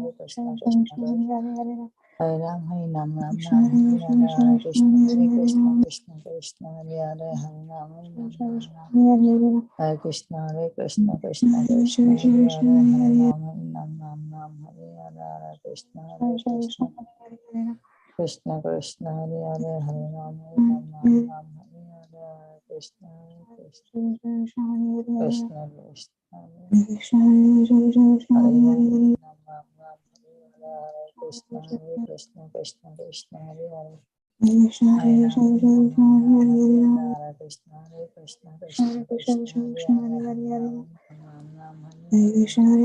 Hare Krishna, Krishna Krishna Hare Ram, Hare Ram, Ram Ram, Hare Hare Krishna, Krishna Krishna, Hare Hare, Hare Ram, Hare Ram, Ram Ram, Hare Krishna, Krishna Krishna, Hare Hare, Hare Ram, Hare Ram, Ram Ram, Hare Hare, Hare Krishna, Krishna Krishna, Hare Hare, Hare Ram, Hare Ram, Ram Ram, Hare Hare, Hare Krishna, Krishna Krishna, Hare Ram, Ram Ram, Hare Krishna, Krishna Krishna, Krishna Hare Hare, Hare Ram, Hare Krishna, Krishna Krishna, Krishna Hare Hare, Ram Ram, Hare Krishna, Krishna Krishna, Hare Hare, Hare Ram, Ram Ram, Hare Hare, Hare Krishna, Krishna Krishna, Hare Ram, Ram Ram, Hare Hare, Krishna Krishna. Hare Krishna, Hare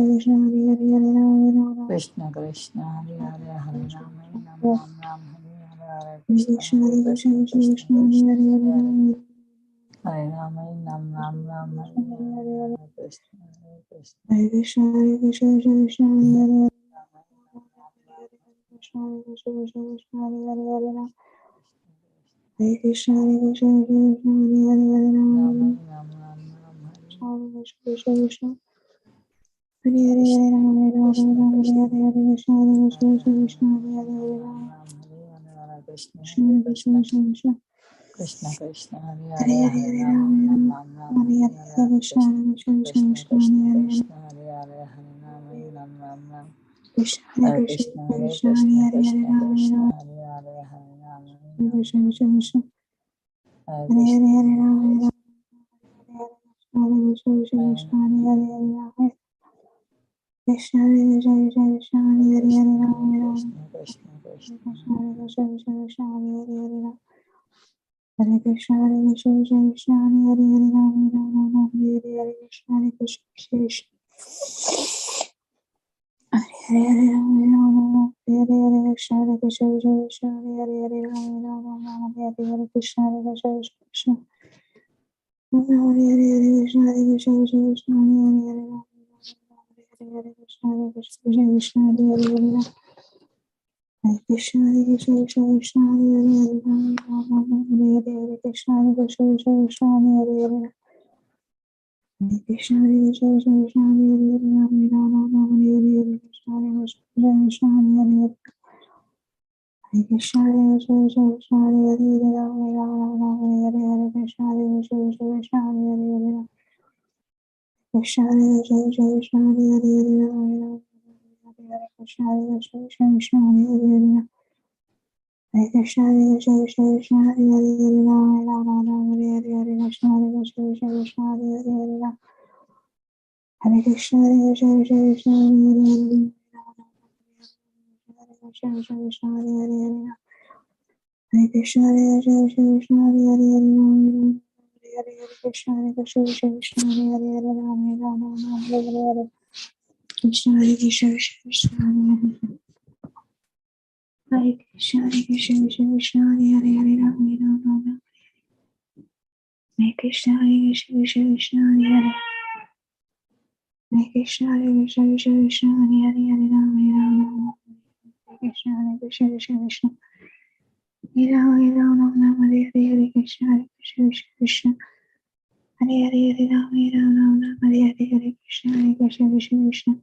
Krishna, Krishna Hare Hare, Hare Ram, Krishna Krishna, Hare Hare, Hare Ram, Hare Ram, Hare Hare, Hare Krishna, Hare Krishna, Krishna Hare Hare, Hare Ram, Krishna Krishna, Krishna Krishna Krishna, Hare Hare Hare, Hare, Hare Hare Ram, Ram, Hare Ram, Ram Ram, Hare Hare Hare, Hare Hare, Krishna, Hare Krishna, Krishna Krishna Krishna, Hare Hare, Krishna Hare Hare, Hare Ram, Ram Ram, Krishna Hare Hare Krishna, Krishna, Krishna Krishna Hare Hare, Hare Krishna, Ram, Hare Krishna Ram, Hare Hare, Hare Ram, Hare Krishna, Krishna Krishna, Hare Hare Hare, Krishna, Hare Ram, Hare Ram, Krishna Hare Krishna, Krishna Krishna, Hare Hare, Hare Ram, Krishna Hare Krishna, Krishna Krishna, Hare Hare, Hare Ram, Hare Ram, Krishna Krishna, Krishna Hare Krishna, Krishna Krishna, Hare Hare, Hare Ram, Hare Krishna, Hare Krishna, Krishna Krishna, Hare Hare, Hare Ram, Hare Ram, Hare Hare, Hare Krishna, Hare Krishna, Krishna Krishna, Hare Hare, Hare Ram, Hare Ram, Hare Hare, Hare Krishna, Hare Krishna, Krishna Krishna, Hare Hare, Hare Ram, Hare Ram, Hare Hare, Hare Krishna, Hare Krishna, Krishna Krishna, Hare Hare, Hare Krishna, Hare Krishna, Krishna Krishna, Hare Hare, Hare Ram, Hare Krishna, Hare Krishna, Krishna Krishna, Hare Hare, Hare Ram, Hare Krishna, Hare Krishna, Krishna Krishna, Hare Hare, Hare Ram, Hare Hare, Hare Krishna, Hare Krishna, Krishna Krishna, Hare Hare, Hare Ram, Hare Krishna, Hare Krishna, Krishna Krishna, Hare Hare, Hare Ram, Hare Ram, Hare Hare, Hare Krishna, Hare Krishna, Krishna Krishna, Hare Hare, Hare Hare Krishna, Hare Krishna, Krishna Krishna, Hare Hare, Hare Ram, Hare Ram, Hare Hare, Hare Krishna, Hare Krishna, Krishna Krishna, Hare Hare, Hare Ram, Krishna Hare Krishna, Krishna Krishna, Hare Hare, Hare Ram, Hare Ram, Hare Krishna, Hare Krishna, Krishna Krishna, Hare Hare, Hare Ram, Hare Krishna, Hare Krishna, Krishna Krishna, Hare Hare, Hare Ram, Hare Ram, Hare Hare, Hare Krishna, Hare Krishna, Krishna Krishna, Hare Hare, Hare Ram, Hare Krishna, Hare Krishna, Krishna Krishna, Hare Hare, Hare Ram, Hare Krishna, Krishna Krishna, Hare Hare, Hare Ram, Hare Krishna, Hare Krishna, Krishna Krishna, Hare Hare, Hare Ram, Hare Hare, Hare Krishna, Hare Krishna, Krishna Krishna, Hare Hare, Hare Ram, Hare Ram, Hare Hare, Hare Krishna, Hare Krishna, Krishna Krishna, Hare Hare, Hare Krishna, Hare Krishna, Krishna Krishna, Hare Hare, Hare Ram, Hare Ram, Hare Krishna, Hare Krishna, Krishna Krishna, Hare Hare, Hare Krishna, Hare Krishna, Krishna Krishna, Hare Hare, Hare Ram, Hare Ram, Hare Krishna, Hare Krishna, Krishna Krishna, Hare Ram, Hare Ram, Hare Hare, Hare Krishna, Hare Krishna, Krishna Krishna, Hare Hare, Hare Ram, Hare Ram, Hare Hare, Hare Krishna, Hare Krishna, Krishna Krishna,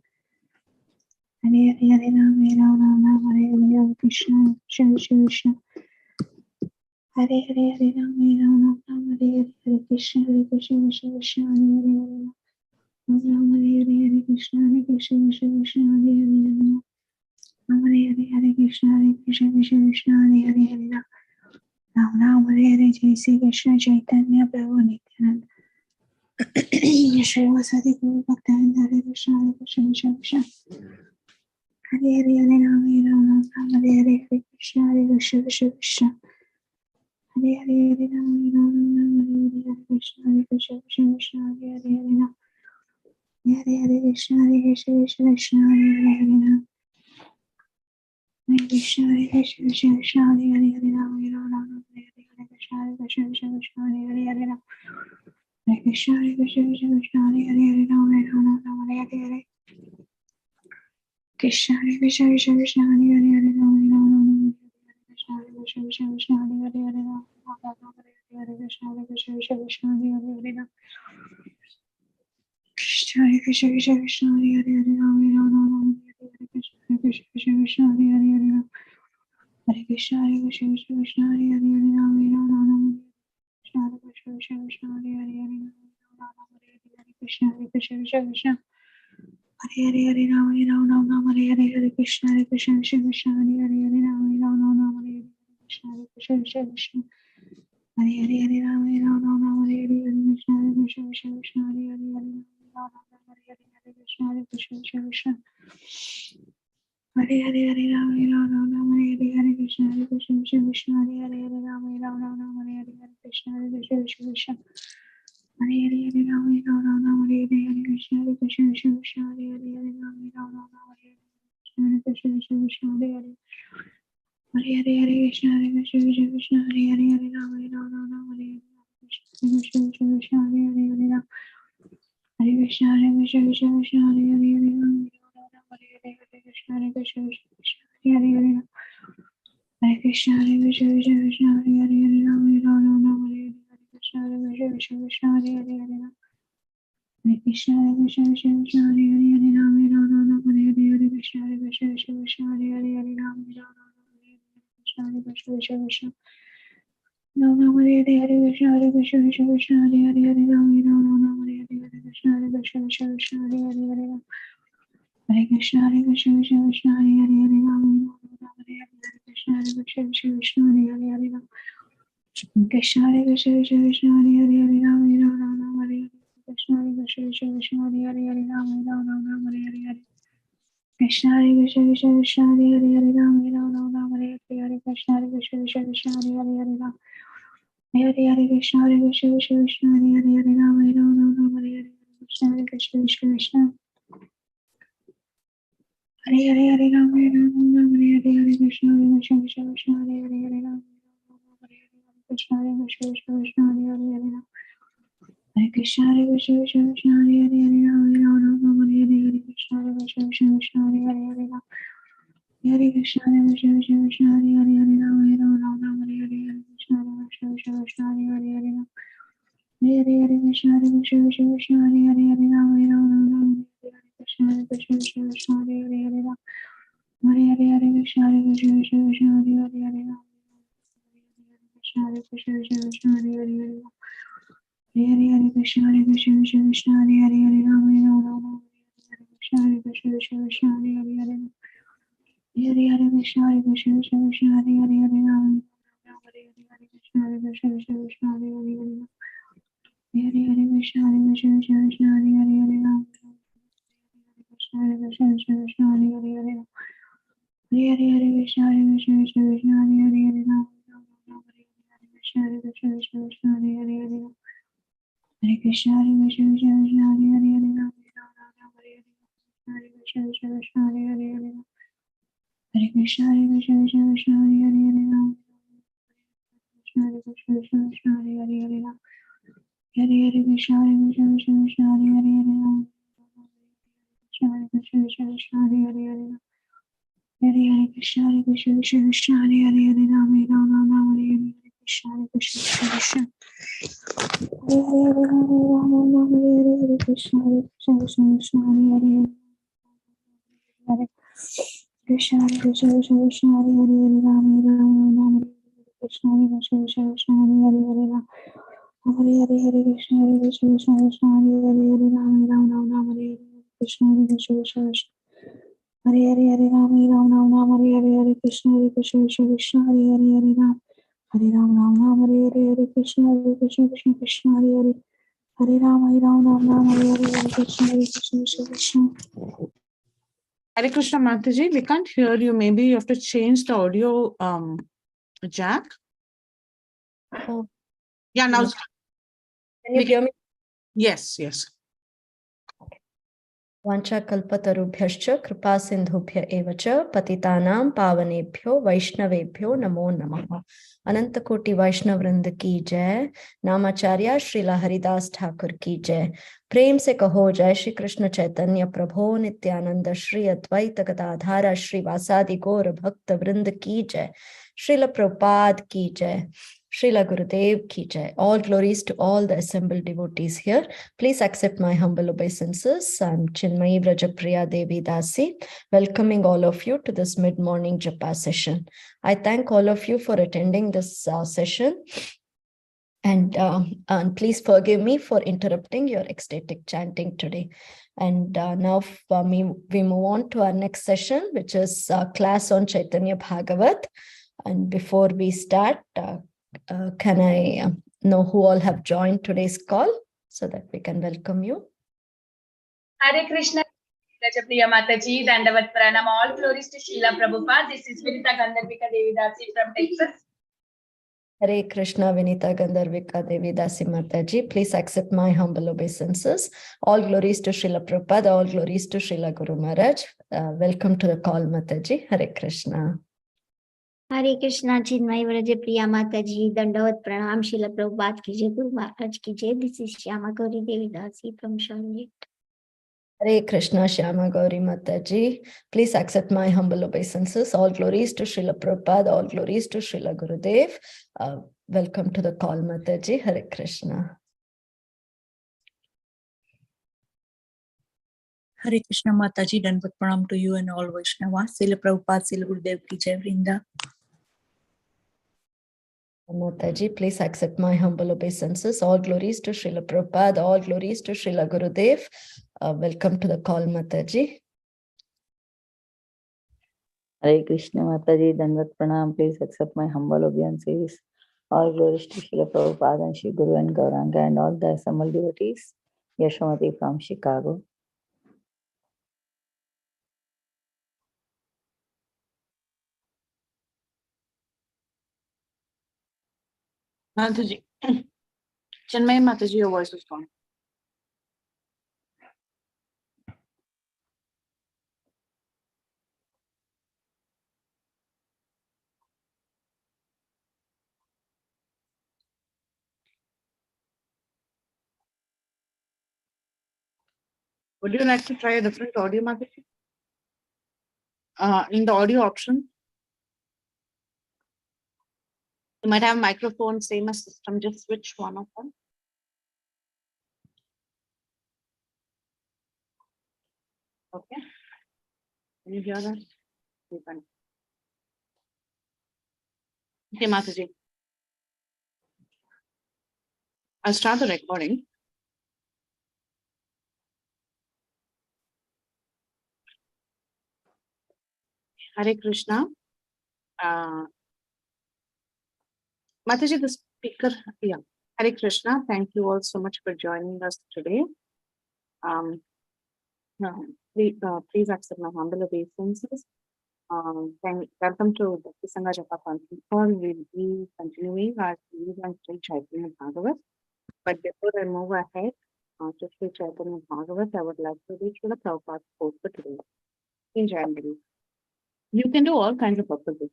Hare Hare, Hare Ram, Hare Ram, Hare Hare, Hare Krishna, Krishna Krishna, Hare Hare, Hare Ram, Hare Ram, Hare Hare, Hare Krishna, Hare Krishna, Krishna Krishna, Hare Hare, Hare Ram, Hare Hare, Hare Krishna, Hare Krishna, Krishna Krishna, Hare Hare, Hare Ram, Hare Hare, Hare Krishna, Hare Krishna, Krishna Krishna, Hare Hare, Hare Ram, Ram Ram, Hare Hare, Jai Shri Krishna Chaitanya Prabhu Nityananda, Shri Vasadi Guru Bhaktivinoda, Hare Krishna, Hare Krishna, Krishna Krishna, Hare Hare, Hare Ram, Hare Ram, Hare Hare, Hare Krishna, Hare Krishna, Krishna Krishna, Hare Hare, Hare Ram, Hare Ram, Hare Hare, Hare Krishna, Hare Krishna, Krishna Krishna, Hare Hare, Hare Ram, Hare Hare, Krishna, Hare Krishna, Krishna Krishna, Hare Hare, Hare Ram, Hare Krishna, Hare Krishna, Krishna Krishna, Hare Hare, Hare Ram, Hare Ram, Hare Hare, Hare Krishna, Hare Krishna, Krishna Krishna, Hare Hare, Hare Ram, Hare Krishna, Hare Krishna, Krishna Krishna, Hare Hare, Hare Ram, Hare Ram, Hare Hare, Hare Krishna, Hare Krishna, Krishna Krishna, Hare Hare, Hare Ram, Hare Ram, Krishna, Hare Krishna, Krishna Krishna, Hare Hare, Hare Ram, Hare Krishna, Hare Krishna, Krishna Krishna, Hare Hare, Hare Ram, Krishna, Hare Krishna, Krishna Krishna, Hare Hare, Hare Ram, Hare Ram, Hare Hare, Hare Krishna Krishna Hare Hare Hare Ram Hare Krishna Krishna Krishna Hare Hare Hare Ram Hare Ram Krishna Krishna Krishna Hare Hare Hare Ram Hare Krishna Krishna Krishna Hare Hare Hare Ram Hare Hare Hare Krishna Krishna Krishna Hare Hare Hare Ram Hare Krishna Krishna Krishna Hare Hare Hare Ram Hare Hare Hare Krishna Krishna Krishna Hare Hare Hare Ram Hare Krishna Krishna Krishna Hare Hare Hare Ram Hare Hare Hare Krishna Krishna Krishna Hare Hare Hare Ram Hare Hare Krishna Krishna Krishna Hare Hare Hare Ram Hare Hare Hare Krishna Krishna Krishna Hare Hare Hare Ram Hare Krishna Krishna Krishna Hare Hare Hare Hare Hare Krishna Krishna Krishna Hare Hare Hare Ram Hare Krishna Krishna Krishna Hare Hare Hare Ram Hare Krishna Krishna Krishna Hare Hare Hare Ram Hare Krishna Krishna Krishna Hare Hare Hare Ram Hare Krishna Krishna Krishna Hare Hare Hare Ram Hare Krishna Krishna Krishna Hare Hare Hare Ram Hare Krishna Krishna Krishna Hare Hare Hare Ram Hare Krishna Krishna Krishna Hare Hare Hare Ram Krishna Krishna Krishna Hare Hare Krishna Krishna Krishna Hare Hare Hare Ram Hare Krishna Krishna Krishna Hare Hare Hare Ram Hare Krishna Krishna Krishna Hare Hare Hare Ram Hare Krishna Krishna Krishna Hare Hare Hare Ram Krishna Krishna Krishna Hare Hare Hare Ram Hare Krishna Krishna Krishna Hare Hare Hare Ram Hare Hare Krishna Krishna Krishna Hare Hare Hare Ram Hare Krishna Krishna Krishna Hare Hare Hare Ram Hare Krishna Krishna Krishna Hare Hare Hare Ram Hare Krishna Krishna Krishna Hare Hare Hare Ram Hare Krishna Krishna Krishna Hare Hare Hare Ram Krishna Krishna Krishna Hare Hare Hare Ram Hare Krishna Krishna Krishna Hare Hare Hare Ram Hare Krishna Krishna Krishna Hare Hare Hare Ram Hare Krishna Krishna Krishna Hare Hare Hare Ram Hare Krishna Krishna Krishna Hare Hare Hare Ram Hare Krishna Krishna Krishna Hare Hare Hare Ram Hare Krishna Krishna Krishna Hare Hare Hare Ram Hare Krishna Krishna Krishna Hare Hare Hare Ram Krishna Krishna Krishna Hare Hare Hare Ram Hare Krishna Krishna Krishna Hare Hare Hare Ram Krishna Krishna Krishna Hare Hare Hare Ram Hare Krishna Krishna Krishna Hare Hare Hare Ram Krishna Krishna Krishna Hare Hare Hare Ram Hare Krishna Krishna Krishna Hare Hare Hare Ram Krishna Krishna Krishna Hare Hare Hare Ram Hare Krishna Krishna Krishna Hare Hare Hare Ram Krishna Krishna Krishna Hare Hare Hare Ram Hare Krishna Krishna Krishna Hare Hare Hare Ram Hare Krishna Krishna Hare Hare Hare Ram Hare Krishna Krishna Krishna Hare Hare Hare Ram Krishna Krishna Krishna Hare Hare Hare Ram Hare Krishna Krishna Krishna Hare Hare Hare Ram Krishna Krishna Krishna Hare Hare Hare Ram Hare Krishna Krishna Krishna Hare Hare Hare Ram Hare Krishna Krishna Krishna Hare Hare Krishna Krishna Krishna Hare Hare Hare Krishna Krishna Krishna Hare Hare Hare Ram Krishna Krishna Krishna Hare Hare Hare Ram Hare Hare Krishna Krishna Krishna Hare Hare Hare Ram Hare Krishna Krishna Krishna Hare Hare Hare Ram Hare Hare Krishna Krishna Krishna Hare Hare Hare Ram Hare Ram Hare Hare Krishna Krishna Krishna Hare Hare Hare Ram Hare Hare Krishna Krishna Krishna Hare Krishna Mataji, we can't hear you. Maybe you have to change the audio jack. Oh, Yeah, now. can you hear me? Yes, yes. Vancha kalpatarubhyascha kripa sindhubhya evacha patitanam pavanebhyo vaishnavebhyo namo namaha. Anantakoti Vaishnav Vrinda ki jai. Namacharya Srila Haridas Thakur ki jai. प्रेम से कहो जय श्री कृष्ण चैतन्य प्रभो नित्यानंद श्री अद्वैत गदाधारा श्री वासादि गौर भक्त वृंद की जय. श्रील प्रभुपाद की जय. Srila Gurudev ki jai. All glories to all the assembled devotees here. Please accept my humble obeisances. I'm Chinmayi Vrajapriya Devi Dasi, welcoming all of you to this mid-morning japa session. I thank all of you for attending this session. And please forgive me for interrupting your ecstatic chanting today. And now we move on to our next session, which is class on Caitanya Bhagavat. And before we start, can I know who all have joined today's call so that we can welcome you? Hare Krishna, Rajapriya Mataji, Dandavat Pranam, all glories to Srila Prabhupada. This is Vinita Gandharvika Devidasi from Texas. Hare Krishna, Vinita Gandharvika Devi Dasi Mataji. Please accept my humble obeisances. All glories to Srila Prabhupada, all glories to Srila Guru Maharaj. Welcome to the call, Mataji. Hare Krishna. Hare Krishna, Chinmayi Vrajapriya Mataji, Dandavat Pranam, Srila Prabhupada ki jai, Guru Maharaj ki jai. This is Shyama Gauri Devi Dasi from Charlotte. Hare Krishna, Shyama Gauri Mataji. Please accept my humble obeisances. All glories to Srila Prabhupada, all glories to Srila Gurudev. Welcome to the call, Mataji. Hare Krishna. Hare Krishna Mataji, Dandavat Pranam to you and all Vaishnavas. Srila Prabhupada, Srila Gurudev ki jai, Vrinda. Mataji, please accept my humble obeisances. All glories to Srila Prabhupada, all glories to Srila Gurudev. Welcome to the call, Mataji. Hare Krishna Mataji, Dandavat Pranam. Please accept my humble obeisances. All glories to Srila Prabhupada and Shri Guru and Gauranga and all the assembled devotees. Yashamati from Chicago. Mataji. Chinmayi Mataji, your voice is gone. Would you like to try a different audio, Mataji? In the audio option, you might have microphone, same as system, just switch one of them. Okay. Can you hear that? You can. Okay, Mataji. I'll start the recording. Hare Krishna. Mataji, the speaker, yeah. Hare Krishna. Thank you all so much for joining us today. Please accept my humble obeisances. Welcome to the Sangha Japa Conference Call. We'll be continuing our series on Sri Caitanya Bhagavat. But before I move ahead to Sri Caitanya Bhagavat, I would like to read the Prabhupada quote for today in January. You can do all kinds of opposites,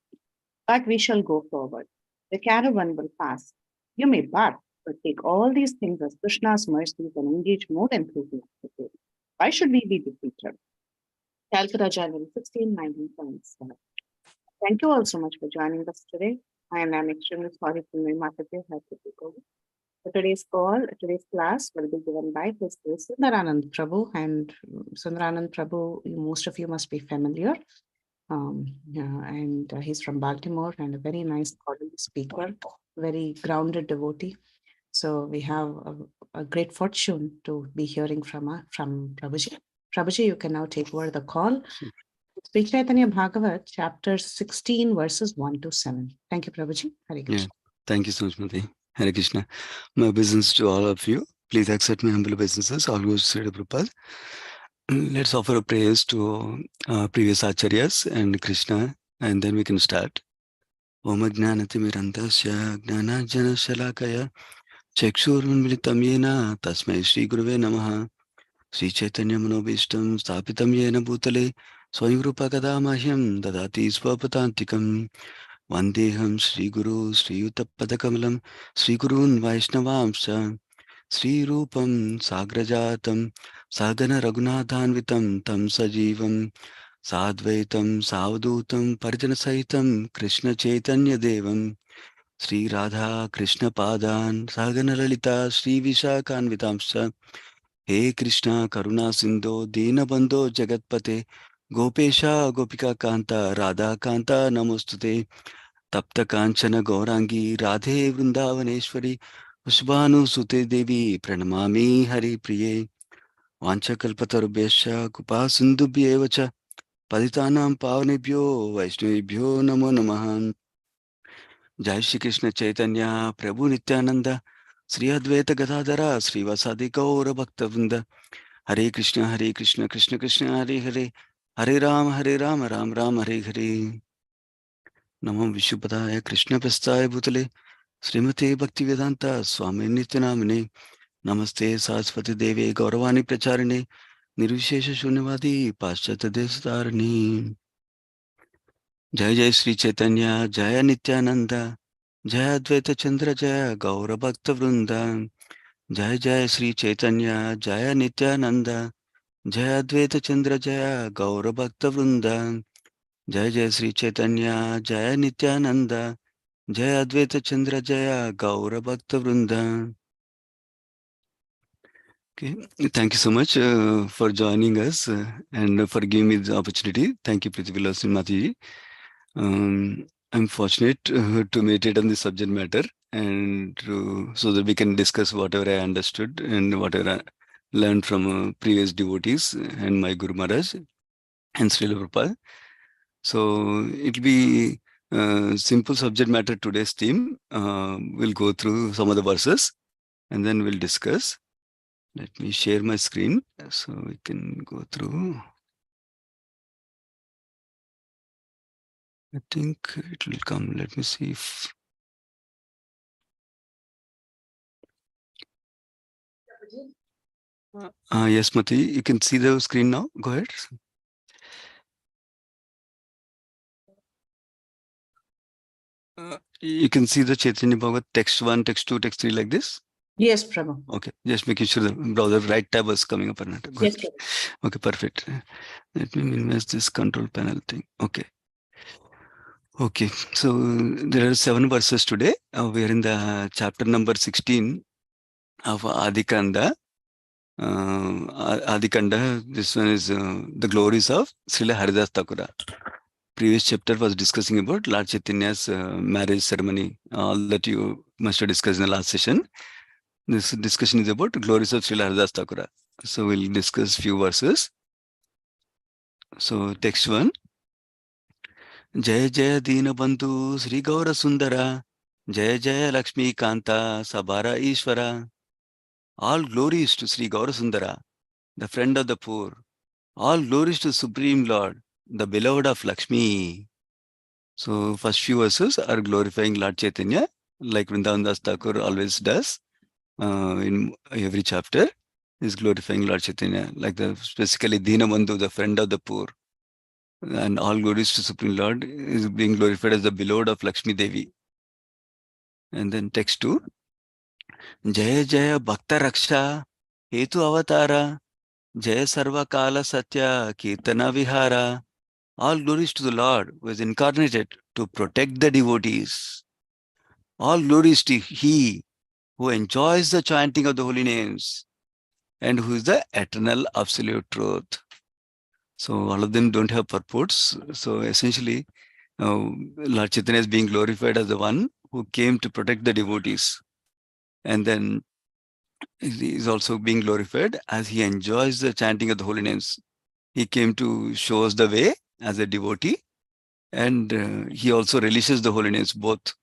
but we shall go forward. The caravan will pass. You may but take all these things as Krishna's mercies and engage more enthusiastically. Why should we be defeated? Calcutta, January 16, 1977. Thank you all so much for joining us today. And I'm extremely sorry for my Mataji had to take over. So today's class will be given by His Grace Sundarananda Prabhu. And Sundarananda Prabhu, most of you must be familiar. And he's from Baltimore and a very nice speaker, very grounded devotee. So we have a great fortune to be hearing from Prabhuji. Prabhuji, you can now take over the call. Sri Caitanya Bhagavat, chapter 16, verses 1 to 7. Thank you, Prabhuji. Hare Krishna. Yeah, thank you so much, Mati. Hare Krishna. My obeisance to all of you. Please accept my humble obeisances. All goes to Srila Prabhupada. Let's offer a prayers to previous acharyas and Krishna, and then we can start. Om Ajnanatimirandasya Jnanajana Shalakaya Chakshurunmilitam Yena Tasmai Shri Guruve Namaha Sri Chaitanya Manobishtam Stapitam Yena Bhutale Swayangrupa Kadamahyam Dadati Swapatantikam Vandeham Sri Guru Sri Uttapadakamalam Sri Gurun Vaishnavamsha Sri Rupam Sagrajatam Sagana Raghunathanvitam Tam Sajivam Sadvaitam Savdutam Parijana Sahitam Krishna Chaitanya Devam Sri Radha Krishna Padan Sagana Lalita Sri Vishakanvitamscha He Krishna Karuna Sindho Dina Bandho Jagatpate Gopesha Gopika Kanta Radha Kanta Namostute Tapta Kanchana Gaurangi Radhe Vrindavaneshwari Ushbanu Sute Devi Pranamami Hari Priye Vanchakalpatarubhyascha Kupa Sindhubhyevacha Paditanam Pavanebhyo Vaishnavibhyo Namo Namaha Jai Shri Krishna Chaitanya Prabhu Nityananda Sri Advaita Gadadhara Srivasadi Gaura Bhaktavrinda Hare Krishna Krishna Krishna Hare Hare Hare Ram Ram Ram Hare Hare Namam Vishnupadaya Krishna Prasthaya Bhutale Srimate Bhaktivedanta Swami Nityanamine Namaste Saraswati Devi Gauravani Pracharine Nirvishesha Shunyavadi Paschata Destarani Jai Jai Sri Chaitanya Jaya Nityananda Jaya Advaita Chandra Jaya Gaura Bhakta Vrinda Jai Jai Sri Chaitanya Jaya Nityananda Jaya Advaita Chandra Jaya Gaura Bhakta Vrinda Jai Jai Sri Chaitanya Jaya Nityananda Jaya Advaita Chandra Jaya Gaura Bhakta Vrinda. Okay, thank you so much for joining us and for giving me the opportunity. Thank you, Prithivila Mataji. I'm fortunate to meditate on the subject matter and so that we can discuss whatever I understood and whatever I learned from previous devotees and my Guru Maharaj and Srila Prabhupada. So it'll be simple subject matter today's theme. We'll go through some of the verses and then we'll discuss. Let me share my screen so we can go through. I think it will come. Let me see if. Yes, Mati, you can see the screen now. Go ahead. You can see the Chaitanya Bhagavat text 1, text 2, text 3 like this. Yes, Prabhu. Okay, just making sure the browser right tab was coming up or not. Yes, Prabhu. Okay, perfect. Let me minimize this control panel thing. Okay. Okay, so there are 7 verses today. We are in the chapter number 16 of Adikanda. Adikanda, this one is the glories of Srila Haridas Thakura. Previous chapter was discussing about Lord Chaitanya's marriage ceremony, all that you must have discussed in the last session. This discussion is about glories of Srila Haridas Thakura. So we'll discuss few verses. So text 1. Jaya Jaya Dina Bandhu Sri Gaura Sundara Jaya Jaya Lakshmi Kanta Sabara Ishvara. All glories to Sri Gaura Sundara, the friend of the poor. All glories to Supreme Lord, the beloved of Lakshmi. So first few verses are glorifying Lord Chaitanya, like Vrindavan Das Thakur always does in every chapter, is glorifying Lord Chaitanya, like specifically Dina Bandhu, the friend of the poor. And all glories to Supreme Lord is being glorified as the beloved of Lakshmi Devi. And then text 2. Jaya Jaya Bhakta Raksha Hetu Avatara Jaya Sarva Kala Satya Kirtana Vihara. All glories to the Lord who is incarnated to protect the devotees. All glories to He who enjoys the chanting of the holy names and who is the eternal absolute truth. So all of them don't have purports. So essentially, Lord Chaitanya is being glorified as the one who came to protect the devotees. And then he is also being glorified as he enjoys the chanting of the holy names. He came to show us the way as a devotee, and he also relishes the holy names both.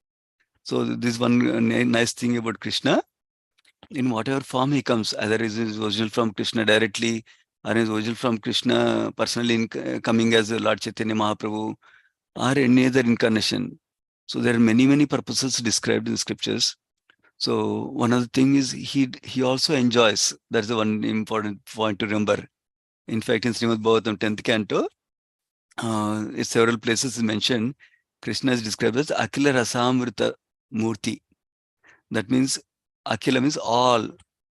So this one nice thing about Krishna, in whatever form he comes, either is his original from Krishna directly, or his original from Krishna personally coming as Lord Chaitanya Mahaprabhu, or any other incarnation. So there are many purposes described in scriptures. So one of the thing is he also enjoys. That's the one important point to remember. In fact, in Srimad Bhagavatam 10th canto, in several places is mentioned, Krishna is described as Akila Rasamrita Murti. That means Akila means all,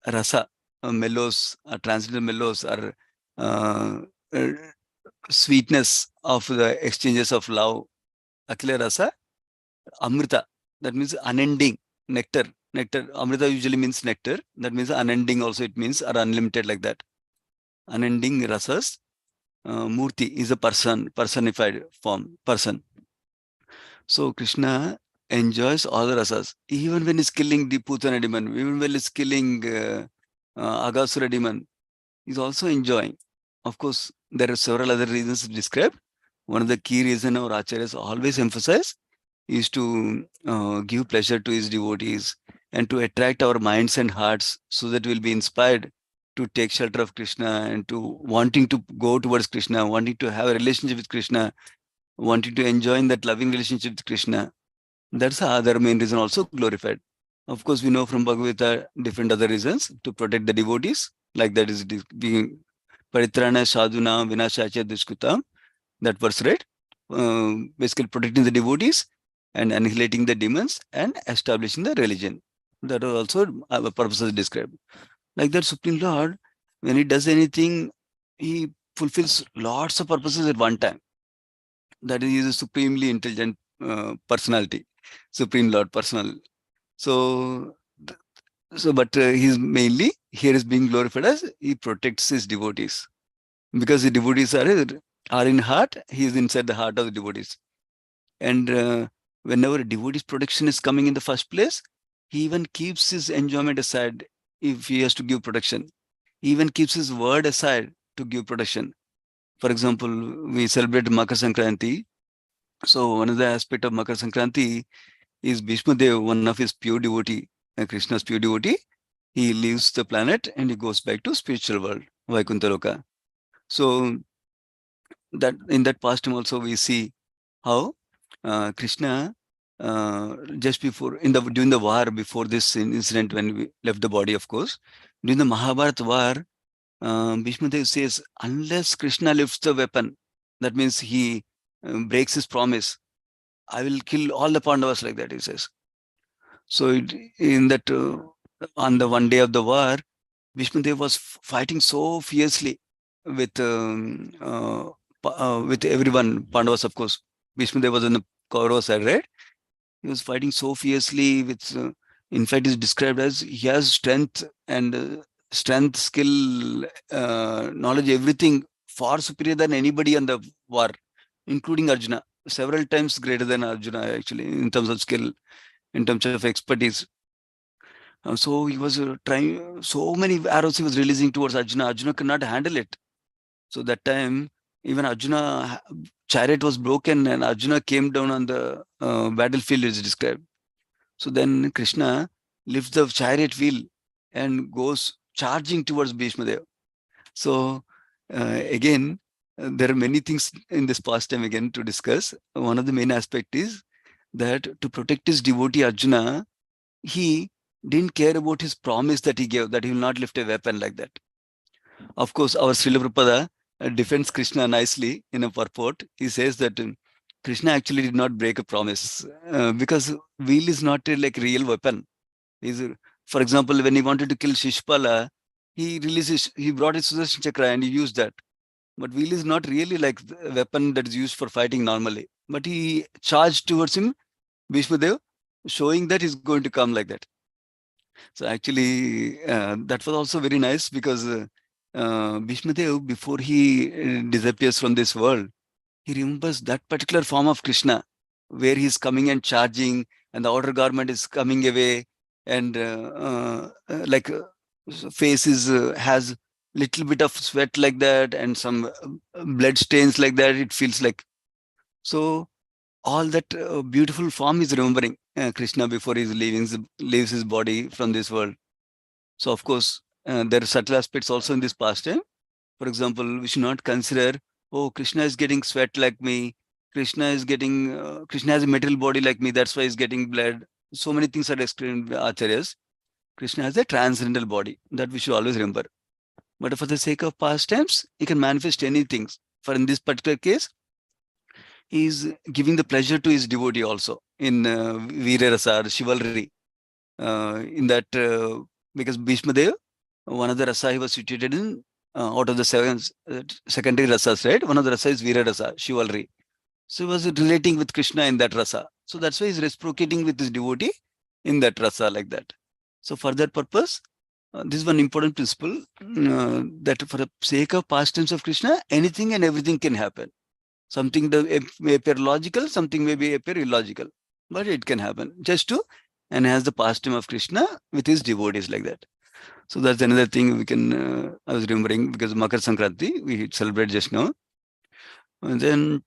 Rasa, mellows, transcendental mellows are sweetness of the exchanges of love. Akila Rasa, Amrita, That means unending. Nectar. Nectar. Amrita usually means nectar. That means unending also it means, or unlimited like that. Unending rasas. Murti is a person, personified form, person. So Krishna enjoys all the rasas. Even when he's killing the Putana demon, even when he's killing Agasura demon, he's also enjoying. Of course, there are several other reasons described. One of the key reasons our acharyas always emphasize is to give pleasure to his devotees and to attract our minds and hearts so that we'll be inspired to take shelter of Krishna and to wanting to go towards Krishna, wanting to have a relationship with Krishna, wanting to enjoy that loving relationship with Krishna. That's the other main reason also glorified. Of course, we know from Bhagavata different other reasons to protect the devotees, like that is being Paritrana Sadhuna Vinashacha Dushkutam, that verse, right? Basically protecting the devotees and annihilating the demons and establishing the religion. That are also our purposes described. Like that, Supreme Lord, when he does anything, he fulfills lots of purposes at one time. That is, he is a supremely intelligent personality, Supreme Lord personal. So, but he's mainly here is being glorified as he protects his devotees, because the devotees are in heart. He is inside the heart of the devotees, and whenever a devotee's protection is coming in the first place, he even keeps his enjoyment aside if he has to give protection. He even keeps his word aside to give protection. For example, we celebrate Makar Sankranti. So one of the aspects of Makar Sankranti is Bhishma Dev, one of his pure devotee, Krishna's pure devotee. He leaves the planet and he goes back to spiritual world, Vaikuntha Loka. So that in that past time also we see how Krishna just before during the war, before this incident when we left the body, of course, during the Mahabharata war, Bhishma Dev says, unless Krishna lifts the weapon, that means he breaks his promise, I will kill all the Pandavas, like that, he says. So in that, on the one day of the war, Bhishma Dev was fighting so fiercely with everyone, Pandavas, of course. Bhishma Dev was on the Kaurava side, right? He was fighting so fiercely with, in fact, is described as he has strength and strength, skill, knowledge, everything far superior than anybody on the war, including Arjuna, several times greater than Arjuna, actually, in terms of skill, in terms of expertise. So he was trying, so many arrows he was releasing towards Arjuna. Arjuna could not handle it. So that time, even Arjuna chariot was broken and Arjuna came down on the battlefield, is described. So then Krishna lifts the chariot wheel and goes charging towards Bhishma Dev. So again, there are many things in this pastime again to discuss. One of the main aspect is that to protect his devotee Arjuna, he didn't care about his promise that he gave, that he will not lift a weapon, like that. Of course, our Srila Prabhupada defends Krishna nicely in a purport. He says that Krishna actually did not break a promise because wheel is not like real weapon. For example, when he wanted to kill Shishpala, he brought his Sudarshan Chakra and he used that. But wheel is not really like a weapon that is used for fighting normally. But he charged towards him, Bhishma Dev, showing that he's going to come like that. So actually, that was also very nice because Bhishma Dev, before he disappears from this world, he remembers that particular form of Krishna, where he's coming and charging, and the outer garment is coming away, and like face is has little bit of sweat like that, and some blood stains like that. It feels like so. All that beautiful form is remembering Krishna before he leaves his body from this world. So of course, there are subtle aspects also in this pastime. For example, we should not consider, oh, Krishna is getting sweat like me. Krishna has a material body like me. That's why he's getting blood. So many things are explained by acharyas. Krishna has a transcendental body that we should always remember. But for the sake of pastimes, he can manifest anything. For in this particular case, he is giving the pleasure to his devotee also in Veera Rasa, chivalry. In that, because Bhishma Dev, one of the rasa he was situated in, out of the seven secondary rasas, right? One of the rasa is Veera Rasa, chivalry. So he was relating with Krishna in that rasa. So that's why he's reciprocating with his devotee in that rasa like that. So for that purpose, this is one important principle, that for the sake of pastimes of Krishna, anything and everything can happen. Something may appear logical, something may be appear illogical, but it can happen just to enhance the pastime of Krishna with his devotees like that. So that's another thing we can, I was remembering, because Makar Sankranti, we celebrate just now. And then,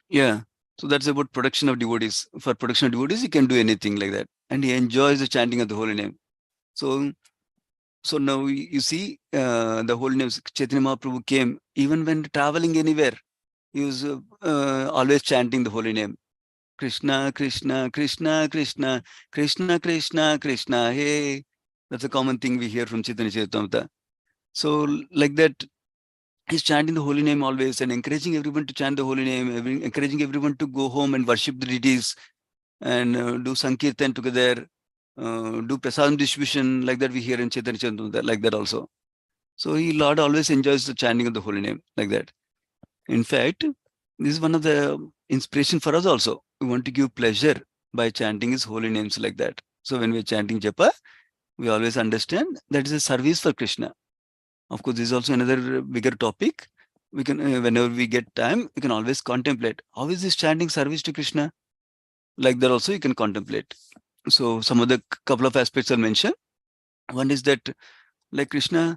yeah, so that's about production of devotees. For production of devotees, he can do anything like that. And he enjoys the chanting of the holy name. So now you see the holy names. Chaitanya Mahaprabhu came, even when traveling anywhere, he was always chanting the holy name. Krishna, Krishna, Krishna, Krishna, Krishna, Krishna, Krishna, hey. That's a common thing we hear from Chaitanya Charitamrita. So like that, he's chanting the holy name always and encouraging everyone to chant the holy name, encouraging everyone to go home and worship the deities and do Sankirtan together, do prasadam distribution, like that we hear in Chaitanya Charitamrita, like that also. So Lord always enjoys the chanting of the holy name, like that. In fact, this is one of the inspiration for us also. We want to give pleasure by chanting his holy names like that. So when we're chanting japa, we always understand that is a service for Krishna. Of course, this is also another bigger topic. We can, whenever we get time, we can always contemplate. How is this chanting service to Krishna? Like that also you can contemplate. So some of the couple of aspects I'll mention. One is that like Krishna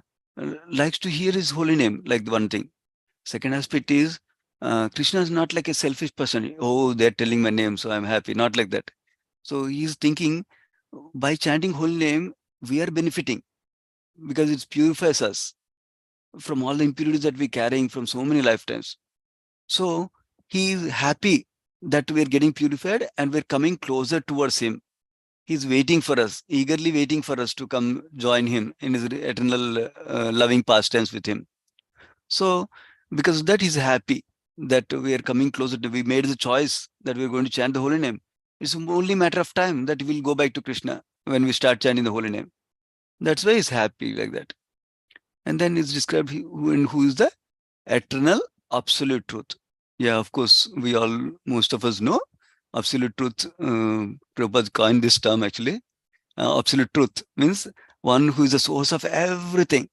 likes to hear his holy name, like the one thing. Second aspect is Krishna is not like a selfish person. Oh, they're telling my name, so I'm happy. Not like that. So he's thinking by chanting holy name, we are benefiting because it purifies us from all the impurities that we're carrying from so many lifetimes. So he is happy that we're getting purified and we're coming closer towards him. He's waiting for us, eagerly waiting for us to come join him in his eternal loving pastimes with him. So because of that, he's happy that we are coming closer to, we made the choice that we're going to chant the holy name. It's only a matter of time that we'll go back to Krishna when we start chanting the holy name. That's why he's happy like that. And then it's described who is the eternal absolute truth. Yeah, of course, most of us know absolute truth. Prabhupada coined this term actually. Absolute truth means one who is the source of everything.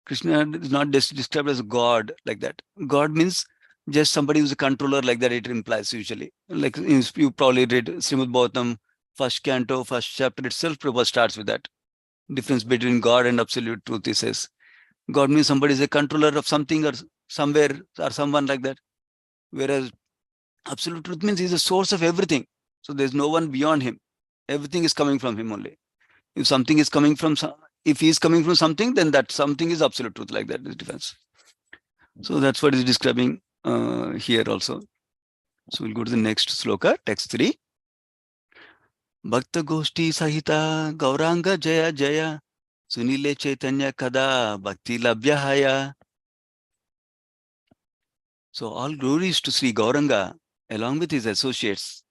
Krishna is not just described as God like that. God means just somebody who's a controller like that, it implies usually. Like you probably read Srimad Bhagavatam, first canto, first chapter itself, Prabhupada starts with that. Difference between God and absolute truth, he says. God means somebody is a controller of something or somewhere or someone like that. Whereas absolute truth means he's a source of everything. So there's no one beyond him. Everything is coming from him only. If something is coming from, if he is coming from something, then that something is absolute truth like that is difference. So that's what he's describing here also. So we'll go to the next sloka, text 3. Bhakta Goshti Sahita Gauranga Jaya Jaya Sunile Chaitanya Kada Bhakti Labhyahaya. So all glories to Sri Gauranga along with his associates.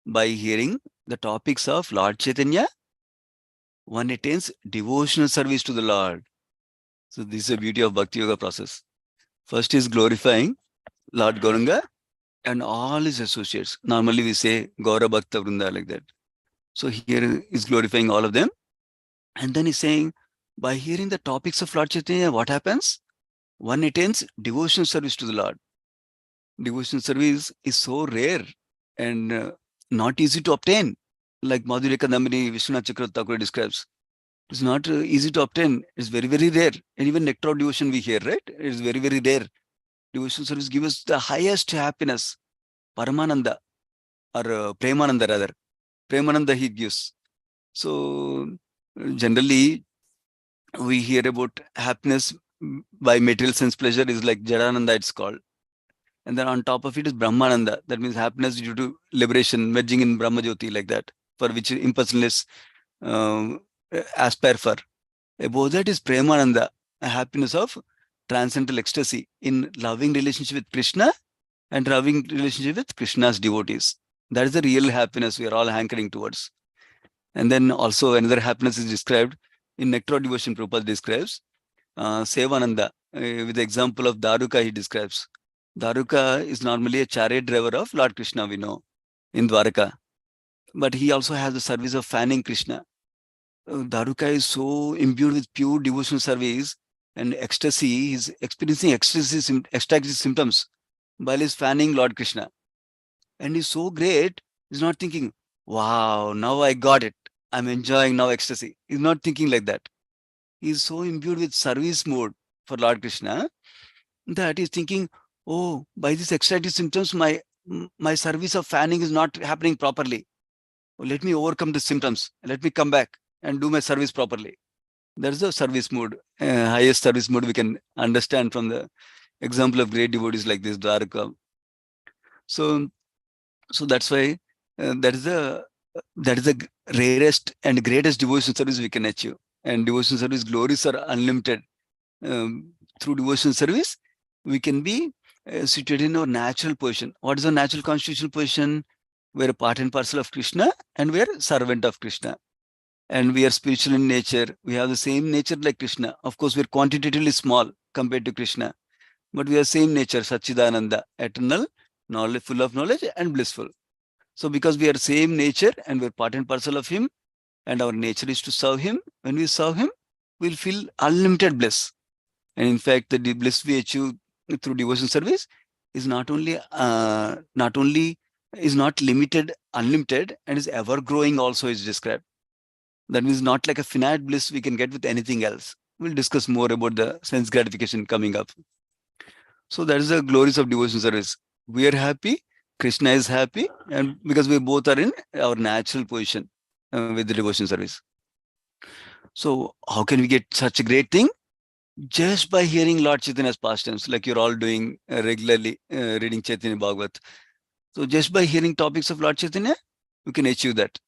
By hearing the topics of Lord Chaitanya, one attains devotional service to the Lord. So this is the beauty of Bhakti Yoga process. First is glorifying Lord Gauranga and all his associates. Normally we say Gaura Bhakta Vrinda like that. So here is glorifying all of them. And then he's saying, by hearing the topics of Lord Chaitanya, what happens? One attains devotional service to the Lord. Devotional service is so rare and not easy to obtain. Like Madhurya Kadambini Vishwanath Chakravarti Thakur describes. It's not easy to obtain. It's very, very rare. And even nectar of devotion we hear, right? It's very, very rare. Devotional service gives us the highest happiness. Paramananda or Premananda rather. Premananda he gives. So generally we hear about happiness by material sense pleasure is like Jadananda it's called. And then on top of it is Brahmananda. That means happiness due to liberation, merging in Brahma Jyoti like that, for which impersonalists aspire for. Above that is Premananda, a happiness of transcendental ecstasy in loving relationship with Krishna and loving relationship with Krishna's devotees. That is the real happiness we are all hankering towards. And then also another happiness is described in Nectar Devotion. Prabhupada describes Sevananda. With the example of Daruka, he describes. Daruka is normally a chariot driver of Lord Krishna, we know. in Dwaraka. But he also has the service of fanning Krishna. Dharuka is so imbued with pure devotional service and ecstasy. He's experiencing ecstatic symptoms while he's fanning Lord Krishna. And he's so great, he's not thinking, wow, now I got it. I'm enjoying now ecstasy. He's not thinking like that. He's so imbued with service mode for Lord Krishna that he's thinking, oh, by these ecstatic symptoms, my service of fanning is not happening properly. Let me overcome the symptoms. Let me come back and do my service properly. There's a service mode, highest service mode we can understand from the example of great devotees like this, Dwaraka. So that's why that is the rarest and greatest devotion service we can achieve. And devotion service glories are unlimited. Through devotion service, we can be situated in our natural position. What is our natural constitutional position? We're a part and parcel of Krishna, and we are servant of Krishna. And we are spiritual in nature. We have the same nature like Krishna. Of course, we're quantitatively small compared to Krishna, but we are same nature, Satchidananda, eternal, knowledge, full of knowledge and blissful. So because we are same nature and we're part and parcel of him, and our nature is to serve him, when we serve him, we'll feel unlimited bliss. And in fact, the bliss we achieve through devotion service is not limited, unlimited, and is ever growing also is described. That means not like a finite bliss we can get with anything else. We'll discuss more about the sense gratification coming up. So that is the glories of devotion service. We are happy, Krishna is happy, and because we both are in our natural position with the devotion service. So how can we get such a great thing? Just by hearing Lord Chaitanya's pastimes, like you're all doing regularly, reading Chaitanya Bhagavata. So just by hearing topics of Lord Chaitanya, we can achieve that.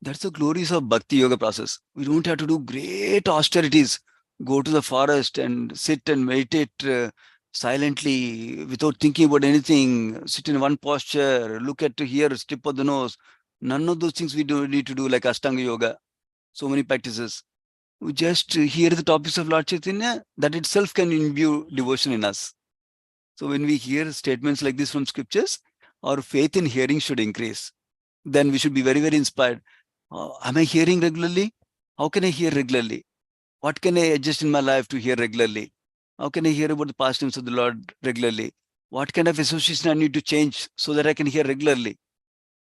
That's the glories of Bhakti Yoga process. We don't have to do great austerities, go to the forest and sit and meditate silently without thinking about anything, sit in one posture, look at to here, tip of the nose. None of those things we don't need to do, like Ashtanga Yoga. So many practices. We just hear the topics of Lord Chaitanya, that itself can imbue devotion in us. So when we hear statements like this from scriptures, our faith in hearing should increase. Then we should be very, very inspired. Am I hearing regularly? How can I hear regularly? What can I adjust in my life to hear regularly? How can I hear about the pastimes of the Lord regularly? What kind of association I need to change so that I can hear regularly?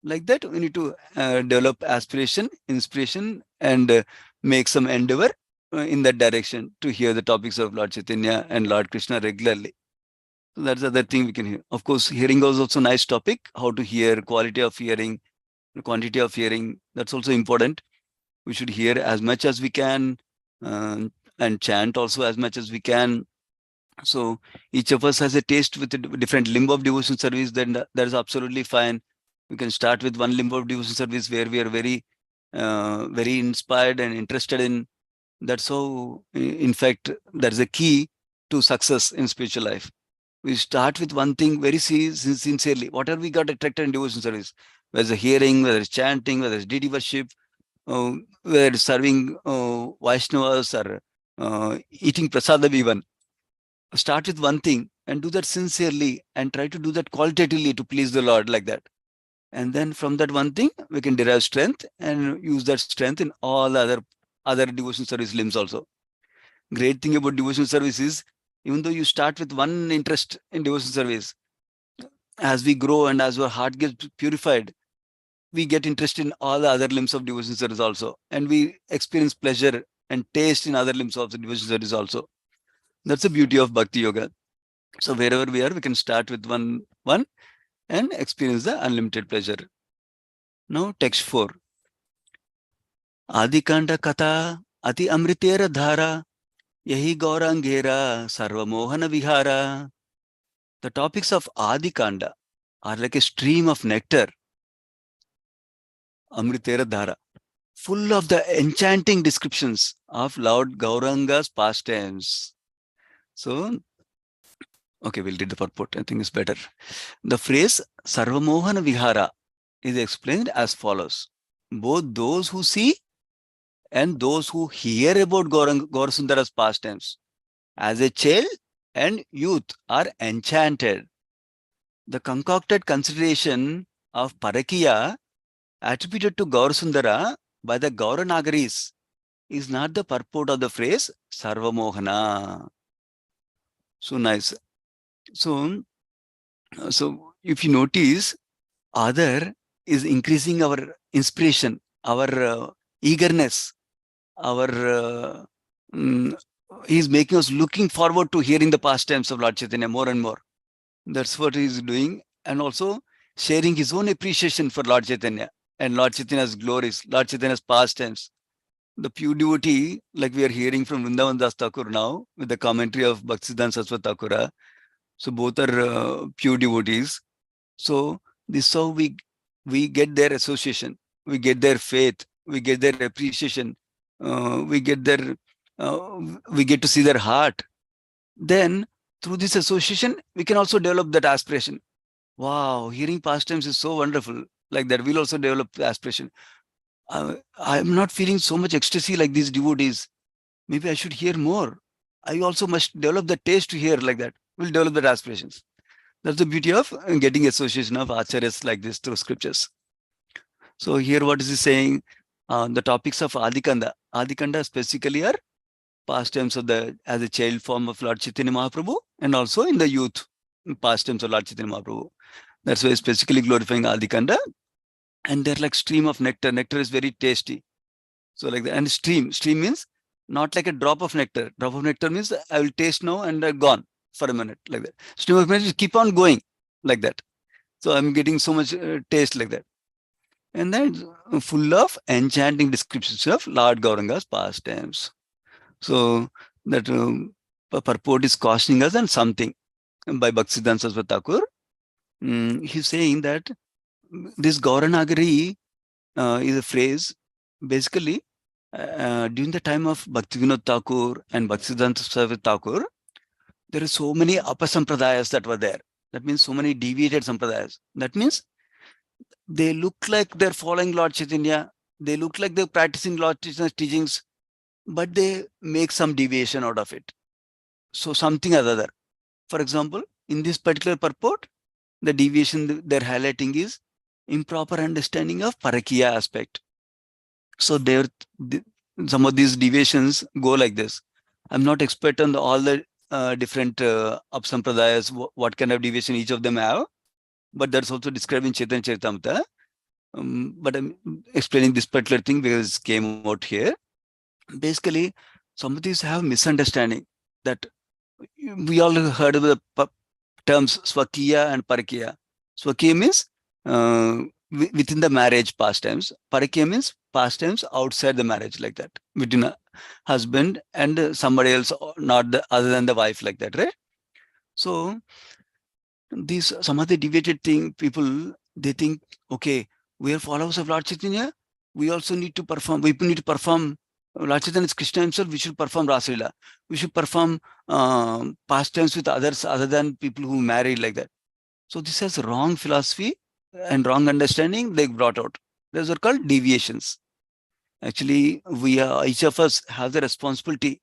Like that, we need to develop aspiration, inspiration, and make some endeavor in that direction to hear the topics of Lord Chaitanya and Lord Krishna regularly. So that's the other thing we can hear. Of course, hearing is also a nice topic, how to hear, quality of hearing, quantity of hearing. That's also important. We should hear as much as we can and chant also as much as we can. So each of us has a taste with a different limb of devotion service, then that is absolutely fine. We can start with one limb of devotion service where we are very, very inspired and interested in. That's how, in fact, that's the key to success in spiritual life. We start with one thing very sincerely. Whatever we got attracted in devotion service, whether it's hearing, whether it's chanting, whether it's deity worship, whether it's serving Vaishnavas or eating prasadam even. Start with one thing and do that sincerely and try to do that qualitatively to please the Lord, like that. And then from that one thing, we can derive strength and use that strength in all other devotion service limbs also. Great thing about devotion service is, even though you start with one interest in devotion service, as we grow and as our heart gets purified, we get interested in all the other limbs of devotion service also. And we experience pleasure and taste in other limbs of the devotion service also. That's the beauty of Bhakti Yoga. So wherever we are, we can start with one and experience the unlimited pleasure. Now, text 4. Adikanda Katha Ati Amritera Dhara Yahi Gaurangera Sarvamohana Vihara. The topics of Adikanda are like a stream of nectar, Amritera Dhara, full of the enchanting descriptions of Lord Gauranga's pastimes. So, okay, we'll read the purport. I think it's better. The phrase Sarvamohana Vihara is explained as follows. Both those who see and those who hear about Gaurasundara's pastimes as a child and youth are enchanted. The concocted consideration of Parakiya attributed to Gaurasundara by the Gauranagaris is not the purport of the phrase Sarvamohana. So nice. So if you notice, other is increasing our inspiration, our eagerness, our he's making us looking forward to hearing the pastimes of Lord Chaitanya more and more. That's what he's doing. And also sharing his own appreciation for Lord Chaitanya and Lord Chaitanya's glories, Lord Chaitanya's pastimes. The pure devotee, like we are hearing from Vrindavan Das Thakur now, with the commentary of Bhaktisiddhanta Saraswati Thakura. So both are pure devotees. So this is how we get their association, we get their faith, we get their appreciation, we get to see their heart. Then through this association, we can also develop that aspiration. Wow, hearing pastimes is so wonderful. Like that, we'll also develop the aspiration. I'm not feeling so much ecstasy like these devotees. Maybe I should hear more. I also must develop the taste to hear like that. We'll develop that aspirations. That's the beauty of getting association of acharyas like this through scriptures. So here what is he saying? The topics of Adikanda. Adikanda specifically are pastimes of as a child form of Lord Chaitanya Mahaprabhu, and also in the youth pastimes of Lord Chaitanya Mahaprabhu. That's why specifically glorifying Adikanda. And they're like stream of nectar. Nectar is very tasty. So like that. And stream means not like a drop of nectar. Drop of nectar means I will taste now and gone for a minute, like that. Stream of nectar keep on going like that. So I'm getting so much taste like that. And then full of enchanting descriptions of Lord Gauranga's pastimes. So that purport is cautioning us on something by Bhaktisiddhanta Saraswati Thakur. He's saying that this Gauranagari is a phrase basically during the time of Bhaktivinoda Thakur and Bhaktisiddhanta Saraswati Thakur, there are so many apasampradayas that were there. That means so many deviated sampradayas. That means they look like they're following Lord Chaitanya, they look like they're practicing Lord Chaitanya's teachings, but they make some deviation out of it. So something other. For example, in this particular purport, the deviation they're highlighting is improper understanding of Parakiya aspect. So some of these deviations go like this. I'm not expert on all the different upsampradayas, what kind of deviation each of them have, but that's also described in Chaitanya Charitamrita. But I'm explaining this particular thing because it came out here. Basically, some of these have misunderstanding that we all heard of the terms Swakiya and Parakiya. Swakiya means within the marriage pastimes. Parakiya means pastimes outside the marriage, like that, between a husband and somebody else, not other than the wife, like that, right? So these some of the deviated people, they think, okay, we are followers of Lord Chaitanya, we also need to perform, Lord Chaitanya is Krishna himself, we should perform Rasalila. We should perform pastimes with others other than people who marry, like that. So this has wrong philosophy and wrong understanding they brought out. Those are called deviations. Actually, each of us have the responsibility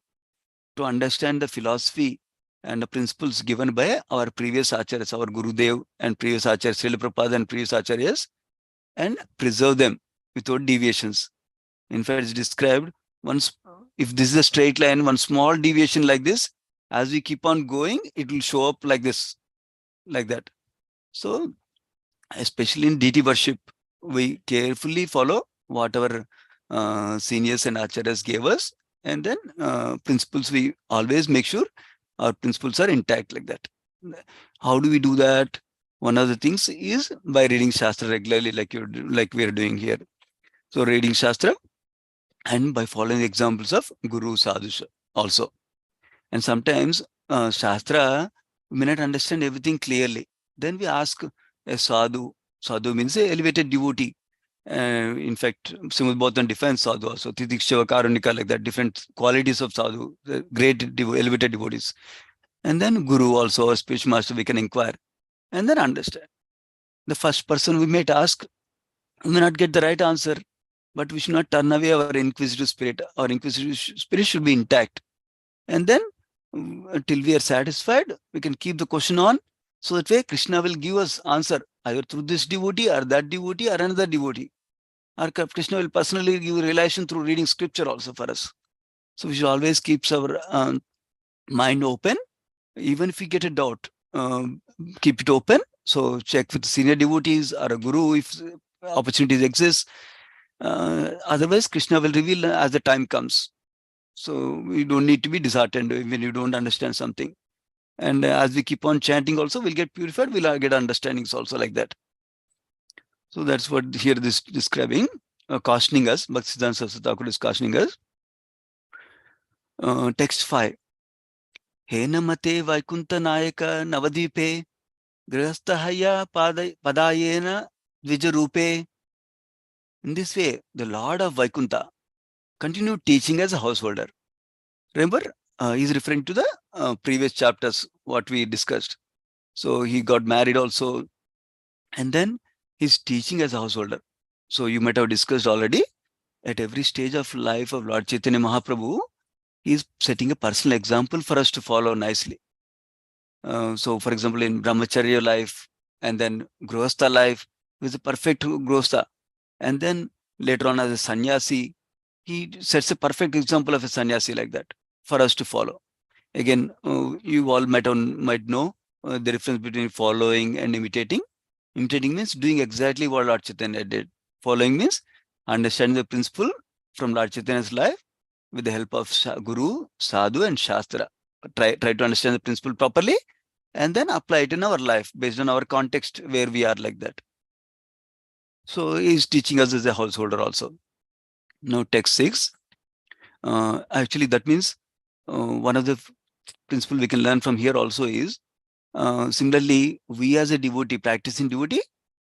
to understand the philosophy and the principles given by our previous acharyas, our Gurudev and previous acharyas, Srila Prabhupada and previous acharyas, and preserve them without deviations. In fact, it's described, if this is a straight line, one small deviation like this, as we keep on going, it will show up like this, like that. So, especially in deity worship, we carefully follow whatever seniors and acharyas gave us, and then principles, we always make sure our principles are intact, like that. How do we do that? One of the things is by reading Shastra regularly, like we are doing here. So reading Shastra and by following examples of Guru Sadhus also. And sometimes Shastra, we may not understand everything clearly. Then we ask a sadhu. Sadhu means a elevated devotee. In fact, Srimad Bhagavatam defines sadhu also. Titikshava, Karunika, like that, different qualities of sadhu, great elevated devotees. And then Guru also, or spiritual master, we can inquire and then understand. The first person we might ask, we may not get the right answer, but we should not turn away our inquisitive spirit. Our inquisitive spirit should be intact. And then till we are satisfied, we can keep the question on. So that way Krishna will give us answer either through this devotee or that devotee or another devotee. Or Krishna will personally give revelation through reading scripture also for us. So we should always keep our mind open. Even if we get a doubt, keep it open. So check with senior devotees or a guru if opportunities exist. Otherwise, Krishna will reveal as the time comes. So we don't need to be disheartened when you don't understand something. And as we keep on chanting also, we'll get purified, we'll get understandings also like that. So that's what here this describing, cautioning us. Bhaktisiddhanta Saraswati Thakur is cautioning us. Text 5. Hena mate Vaikunta Nayaka Navadvipe Grihastahaya Padayena Dvijarupe. In this way, the Lord of Vaikunta continued teaching as a householder. Remember, he's referring to the previous chapters, what we discussed. So he got married also. And then he's teaching as a householder. So you might have discussed already, at every stage of life of Lord Chaitanya Mahaprabhu, he's setting a personal example for us to follow nicely. So for example, in Brahmacharya life and then Grihastha life, he was a perfect Grihastha. And then later on as a sannyasi, he sets a perfect example of a sannyasi like that for us to follow. Again, you all might know the difference between following and imitating. Imitating means doing exactly what Lord Chaitanya did. Following means understanding the principle from Lord Chaitanya's life with the help of Guru, Sadhu and Shastra. Try to understand the principle properly and then apply it in our life based on our context where we are like that. So he's teaching us as a householder also. Now text 6. Actually that means one of the principle we can learn from here also is, similarly, we as a devotee, practicing devotee,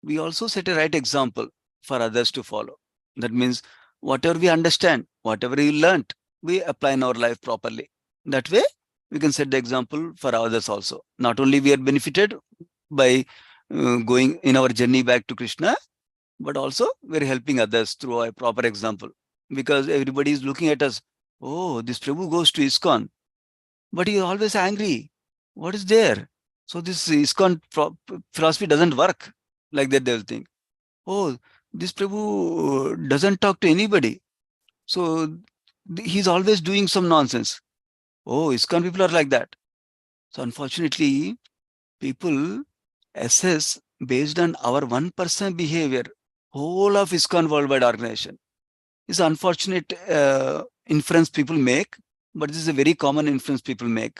we also set a right example for others to follow. That means whatever we understand, whatever we learnt, we apply in our life properly. That way, we can set the example for others also. Not only we are benefited by going in our journey back to Krishna, but also we're helping others through a proper example. Because everybody is looking at us, oh, this Prabhu goes to ISKCON, but he is always angry. What is there? So this ISKCON philosophy doesn't work. Like that they'll think. Oh, this Prabhu doesn't talk to anybody. So he's always doing some nonsense. Oh, ISKCON people are like that. So unfortunately, people assess based on our 1% behavior, whole of ISKCON worldwide organization. It's unfortunate inference people make, but this is a very common inference people make.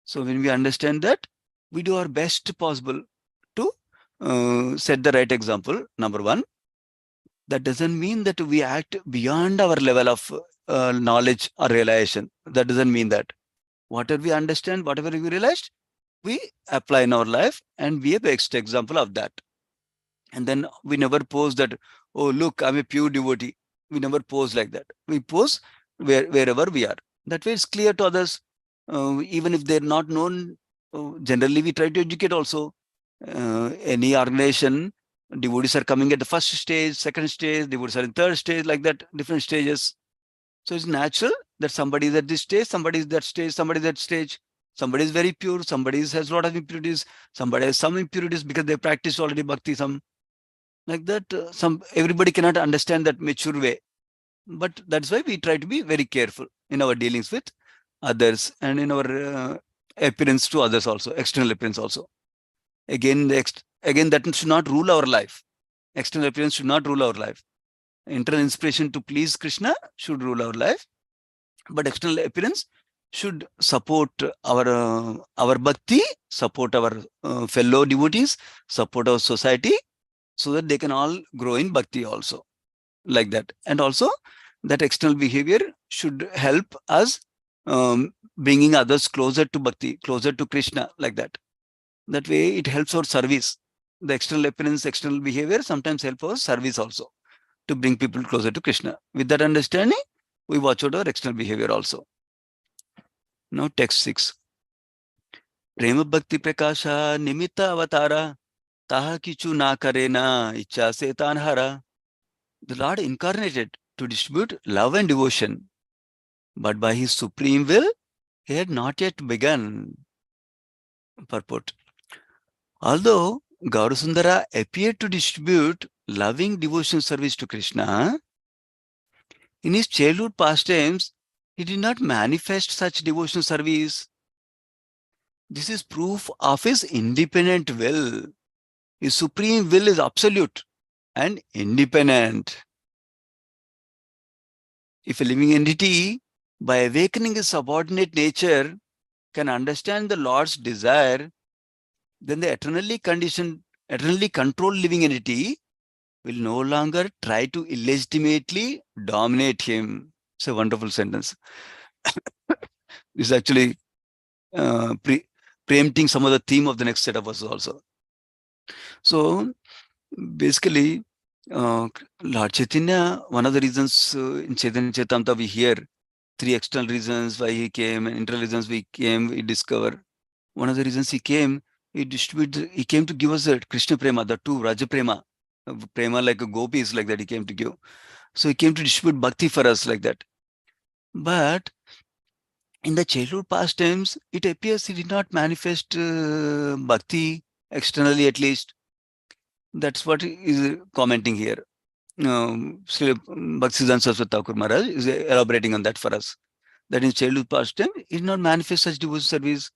So when we understand that, we do our best possible to set the right example, number one. That doesn't mean that we act beyond our level of knowledge or realization. That doesn't mean that. Whatever we understand, whatever we realized, we apply in our life and be a best example of that. And then we never pose that, oh, look, I'm a pure devotee. We never pose like that. We pose wherever we are. That way it's clear to others. Even if they're not known, generally we try to educate also. Any organization, devotees are coming at the first stage, second stage, devotees are in third stage, like that, different stages. So it's natural that somebody is at this stage, somebody is that stage, somebody is that stage. Somebody is very pure, somebody has a lot of impurities, somebody has some impurities because they practice already bhakti, some like that. Everybody cannot understand that mature way. But that's why we try to be very careful in our dealings with others and in our appearance to others also, external appearance also. Again, that should not rule our life. External appearance should not rule our life. Internal inspiration to please Krishna should rule our life. But external appearance should support our bhakti, support our fellow devotees, support our society, so that they can all grow in bhakti also, like that. And also, that external behavior should help us bringing others closer to bhakti, closer to Krishna, like that. That way, it helps our service. The external appearance, external behavior sometimes help our service also to bring people closer to Krishna. With that understanding, we watch out our external behavior also. Now, text 6. Prema Bhakti Prakasha Nimitta Avatara Taha Kichu Na Karena Icha Setan Hara. The Lord incarnated to distribute love and devotion, but by his supreme will, he had not yet begun. Purport. Although Gaurasundara appeared to distribute loving devotion service to Krishna, in his childhood pastimes, he did not manifest such devotional service. This is proof of his independent will. His supreme will is absolute and independent. If a living entity, by awakening his subordinate nature, can understand the Lord's desire, then the eternally controlled living entity will no longer try to illegitimately dominate him. It's a wonderful sentence. It's actually preempting some of the theme of the next set of verses also. So basically, Lord Chaitanya, one of the reasons in Chaitanya Charitamrita we hear 3 external reasons why he came, and internal reasons we discover. One of the reasons he came, he came to give us the Krishna Prema, the 2 Raja Prema, Prema like a gopis, like that he came to give. So he came to distribute bhakti for us like that. But in the childhood pastimes, it appears he did not manifest bhakti externally, at least. That's what he is commenting here. Sri Bhaktisiddhanta Saraswati Thakur Maharaj is elaborating on that for us. That in childhood pastime, he did not manifest such devotional service.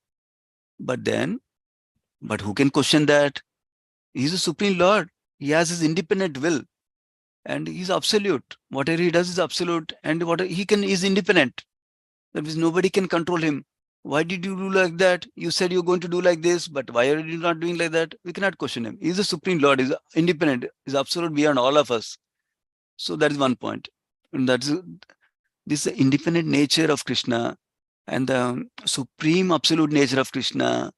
But who can question that? He is the Supreme Lord. He has his independent will. And he is absolute. Whatever he does is absolute. And whatever he is independent. That means nobody can control him. Why did you do like that? You said you're going to do like this, but why are you not doing like that? We cannot question him. He is the Supreme Lord. He is independent. He is absolute beyond all of us. So that is one point. And that's this independent nature of Krishna and the supreme absolute nature of Krishna.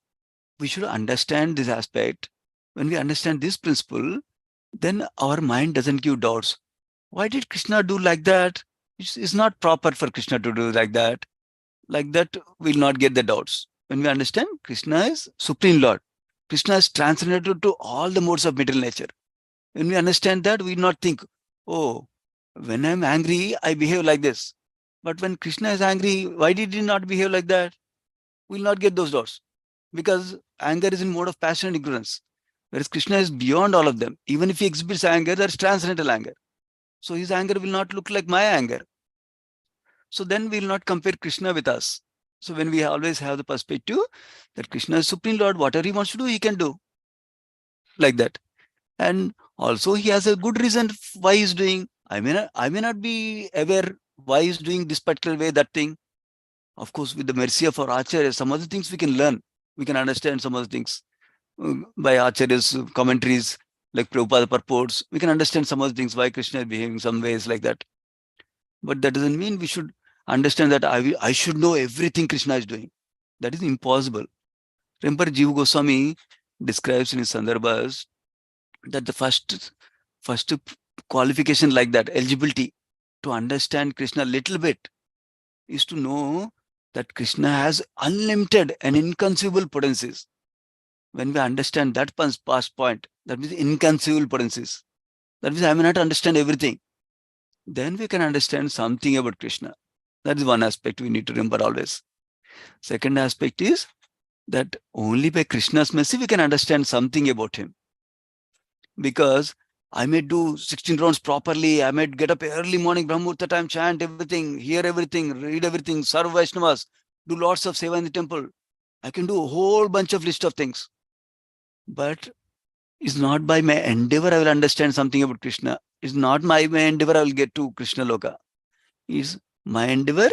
We should understand this aspect. When we understand this principle, then our mind doesn't give doubts. Why did Krishna do like that? It's not proper for Krishna to do like that. Like that, we'll not get the doubts. When we understand Krishna is Supreme Lord, Krishna is transcendental to all the modes of material nature. When we understand that, we will not think, oh, when I'm angry, I behave like this. But when Krishna is angry, why did he not behave like that? We will not get those doubts. Because anger is in mode of passion and ignorance. Whereas Krishna is beyond all of them. Even if he exhibits anger, that's transcendental anger. So his anger will not look like my anger. So then we will not compare Krishna with us. So when we always have the perspective that Krishna is Supreme Lord, whatever he wants to do, he can do. Like that. And also he has a good reason why he's doing. I may not be aware why he's doing this particular way, that thing. Of course, with the mercy of our Acharya, some other things we can learn. We can understand some other things by Acharya's commentaries, like Prabhupada purports. We can understand some other things, why Krishna is behaving some ways like that. But that doesn't mean we should understand that I should know everything Krishna is doing. That is impossible. Remember, Jiva Goswami describes in his Sandarbhas that the first qualification like that, eligibility to understand Krishna a little bit, is to know that Krishna has unlimited and inconceivable potencies. When we understand that past point, that means inconceivable potencies. That means I may not understand everything. Then we can understand something about Krishna. That is one aspect we need to remember always. Second aspect is that only by Krishna's mercy we can understand something about him. Because I may do 16 rounds properly, I might get up early morning, Brahmurta time, chant everything, hear everything, read everything, serve Vaishnavas, do lots of seva in the temple. I can do a whole bunch of list of things. But it's not by my endeavor I will understand something about Krishna. It's not my endeavor I will get to Krishna Loka. It's my endeavor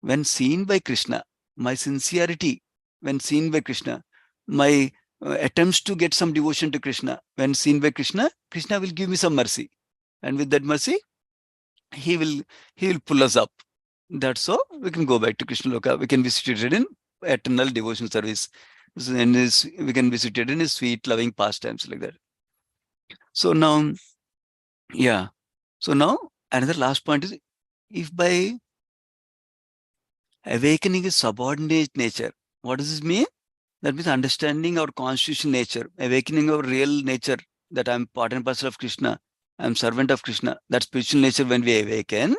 when seen by Krishna, my sincerity when seen by Krishna, my attempts to get some devotion to Krishna when seen by Krishna, Krishna will give me some mercy. And with that mercy, he will pull us up. That's so we can go back to Krishna Loka. We can be situated in eternal devotion service. And we can be situated in his sweet, loving pastimes like that. So now, yeah. So now, another last point is, if by awakening his subordinate nature, what does this mean? That means understanding our constitutional nature, awakening our real nature, that I'm part and parcel of Krishna, I'm servant of Krishna. That spiritual nature, when we awaken,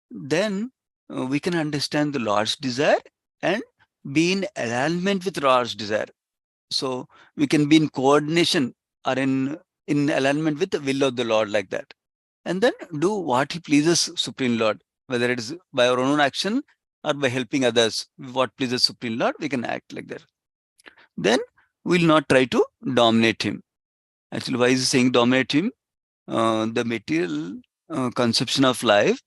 then we can understand the Lord's desire and be in alignment with Lord's desire. So we can be in coordination or in alignment with the will of the Lord, like that. And then do what he pleases Supreme Lord, whether it is by our own action or by helping others. What pleases Supreme Lord, we can act like that. Then we'll not try to dominate him. Actually, why is he saying dominate him? The material conception of life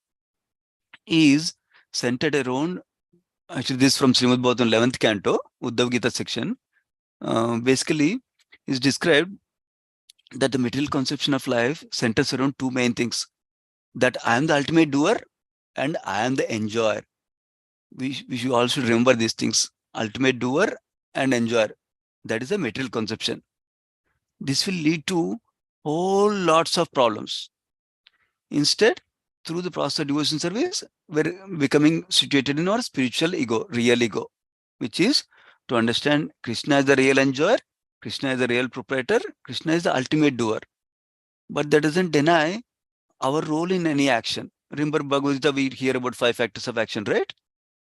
is centered around, actually this from Srimad Bhagavatam 11th canto, Uddhav Gita section, basically is described that the material conception of life centers around two main things, that I am the ultimate doer and I am the enjoyer. We should all should remember these things, ultimate doer and enjoyer. That is a material conception. This will lead to whole lots of problems. Instead, through the process of devotion service, we're becoming situated in our spiritual ego, real ego, which is to understand Krishna is the real enjoyer, Krishna is the real proprietor, Krishna is the ultimate doer. But that doesn't deny our role in any action. Remember Bhagavata, we hear about 5 factors of action, right?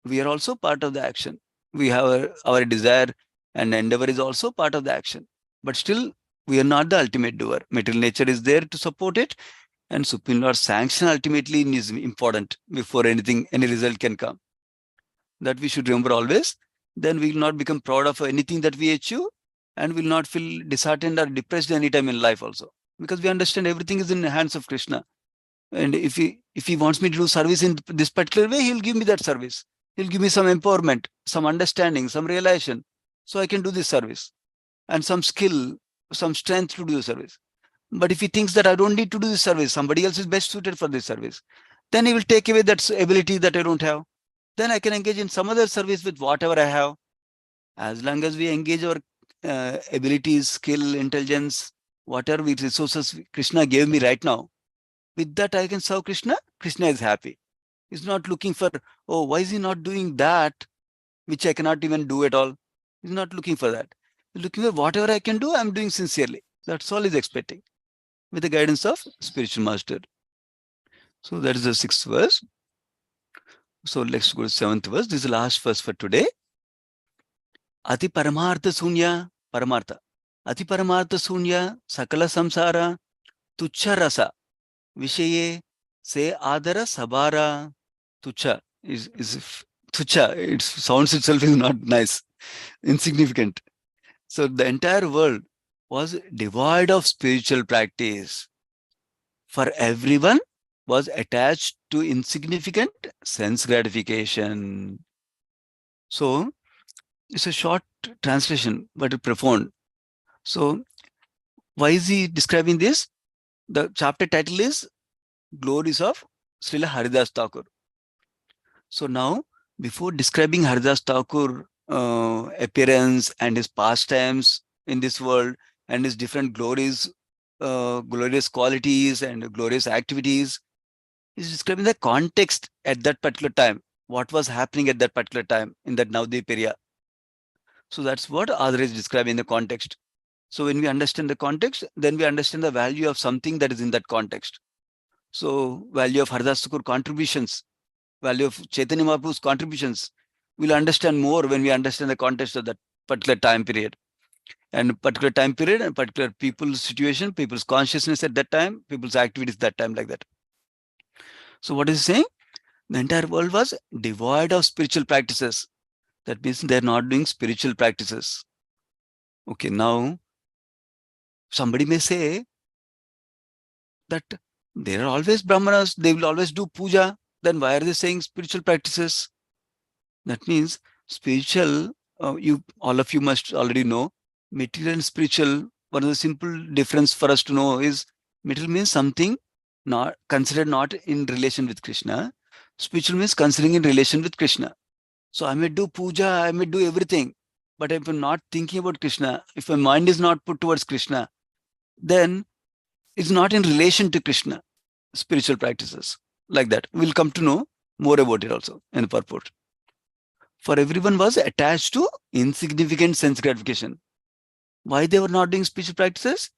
We are also part of the action. We have our desire and endeavor is also part of the action. But still, we are not the ultimate doer. Material nature is there to support it, and Supreme Lord's sanction ultimately is important before any result can come. That we should remember always. Then we will not become proud of anything that we achieve, and will not feel disheartened or depressed anytime in life also. Because we understand everything is in the hands of Krishna. And if he wants me to do service in this particular way, he'll give me that service. He'll give me some empowerment, some understanding, some realization, so I can do this service, and some skill, some strength to do the service. But if he thinks that I don't need to do this service, somebody else is best suited for this service, then he will take away that ability that I don't have. Then I can engage in some other service with whatever I have. As long as we engage our abilities, skill, intelligence, whatever resources Krishna gave me right now, with that I can serve Krishna. Krishna is happy. He's not looking for, oh, why is he not doing that, which I cannot even do at all. He's not looking for that. He's looking for whatever I can do, I'm doing sincerely. That's all he's expecting, with the guidance of spiritual master. So that is the 6th verse. So let's go to 7th verse. This is the last verse for today. Ati paramartha sunya, paramartha. Ati paramartha sunya, sakala samsara, tuchha rasa, vishaye se adara sabara. Tuchha is tuchha. It sounds itself is not nice, insignificant. So the entire world was devoid of spiritual practice. For everyone was attached to insignificant sense gratification. So it's a short translation, but profound. So why is he describing this? The chapter title is Glories of Srila Haridas Thakur. So now, before describing Haridas Thakur appearance and his pastimes in this world and his different glories, glorious qualities and glorious activities, he's describing the context at that particular time, what was happening at that particular time in that Navdeep area. So that's what Adhar is describing the context. So when we understand the context, then we understand the value of something that is in that context. So value of Haridas Thakur contributions, value of Chaitanya Mahaprabhu's contributions, we'll understand more when we understand the context of that particular time period. And particular time period and particular people's situation, people's consciousness at that time, people's activities that time, like that. So what is he saying? The entire world was devoid of spiritual practices. That means they're not doing spiritual practices. Okay, now somebody may say that there are always brahmanas, they will always do puja. Then why are they saying spiritual practices? That means spiritual, all of you must already know, material and spiritual. One of the simple difference for us to know is material means something not considered not in relation with Krishna. Spiritual means considering in relation with Krishna. So I may do puja, I may do everything, but if I'm not thinking about Krishna, if my mind is not put towards Krishna, then it's not in relation to Krishna. Spiritual practices like that. We'll come to know more about it also in the purport. For everyone was attached to insignificant sense gratification. Why they were not doing spiritual practices?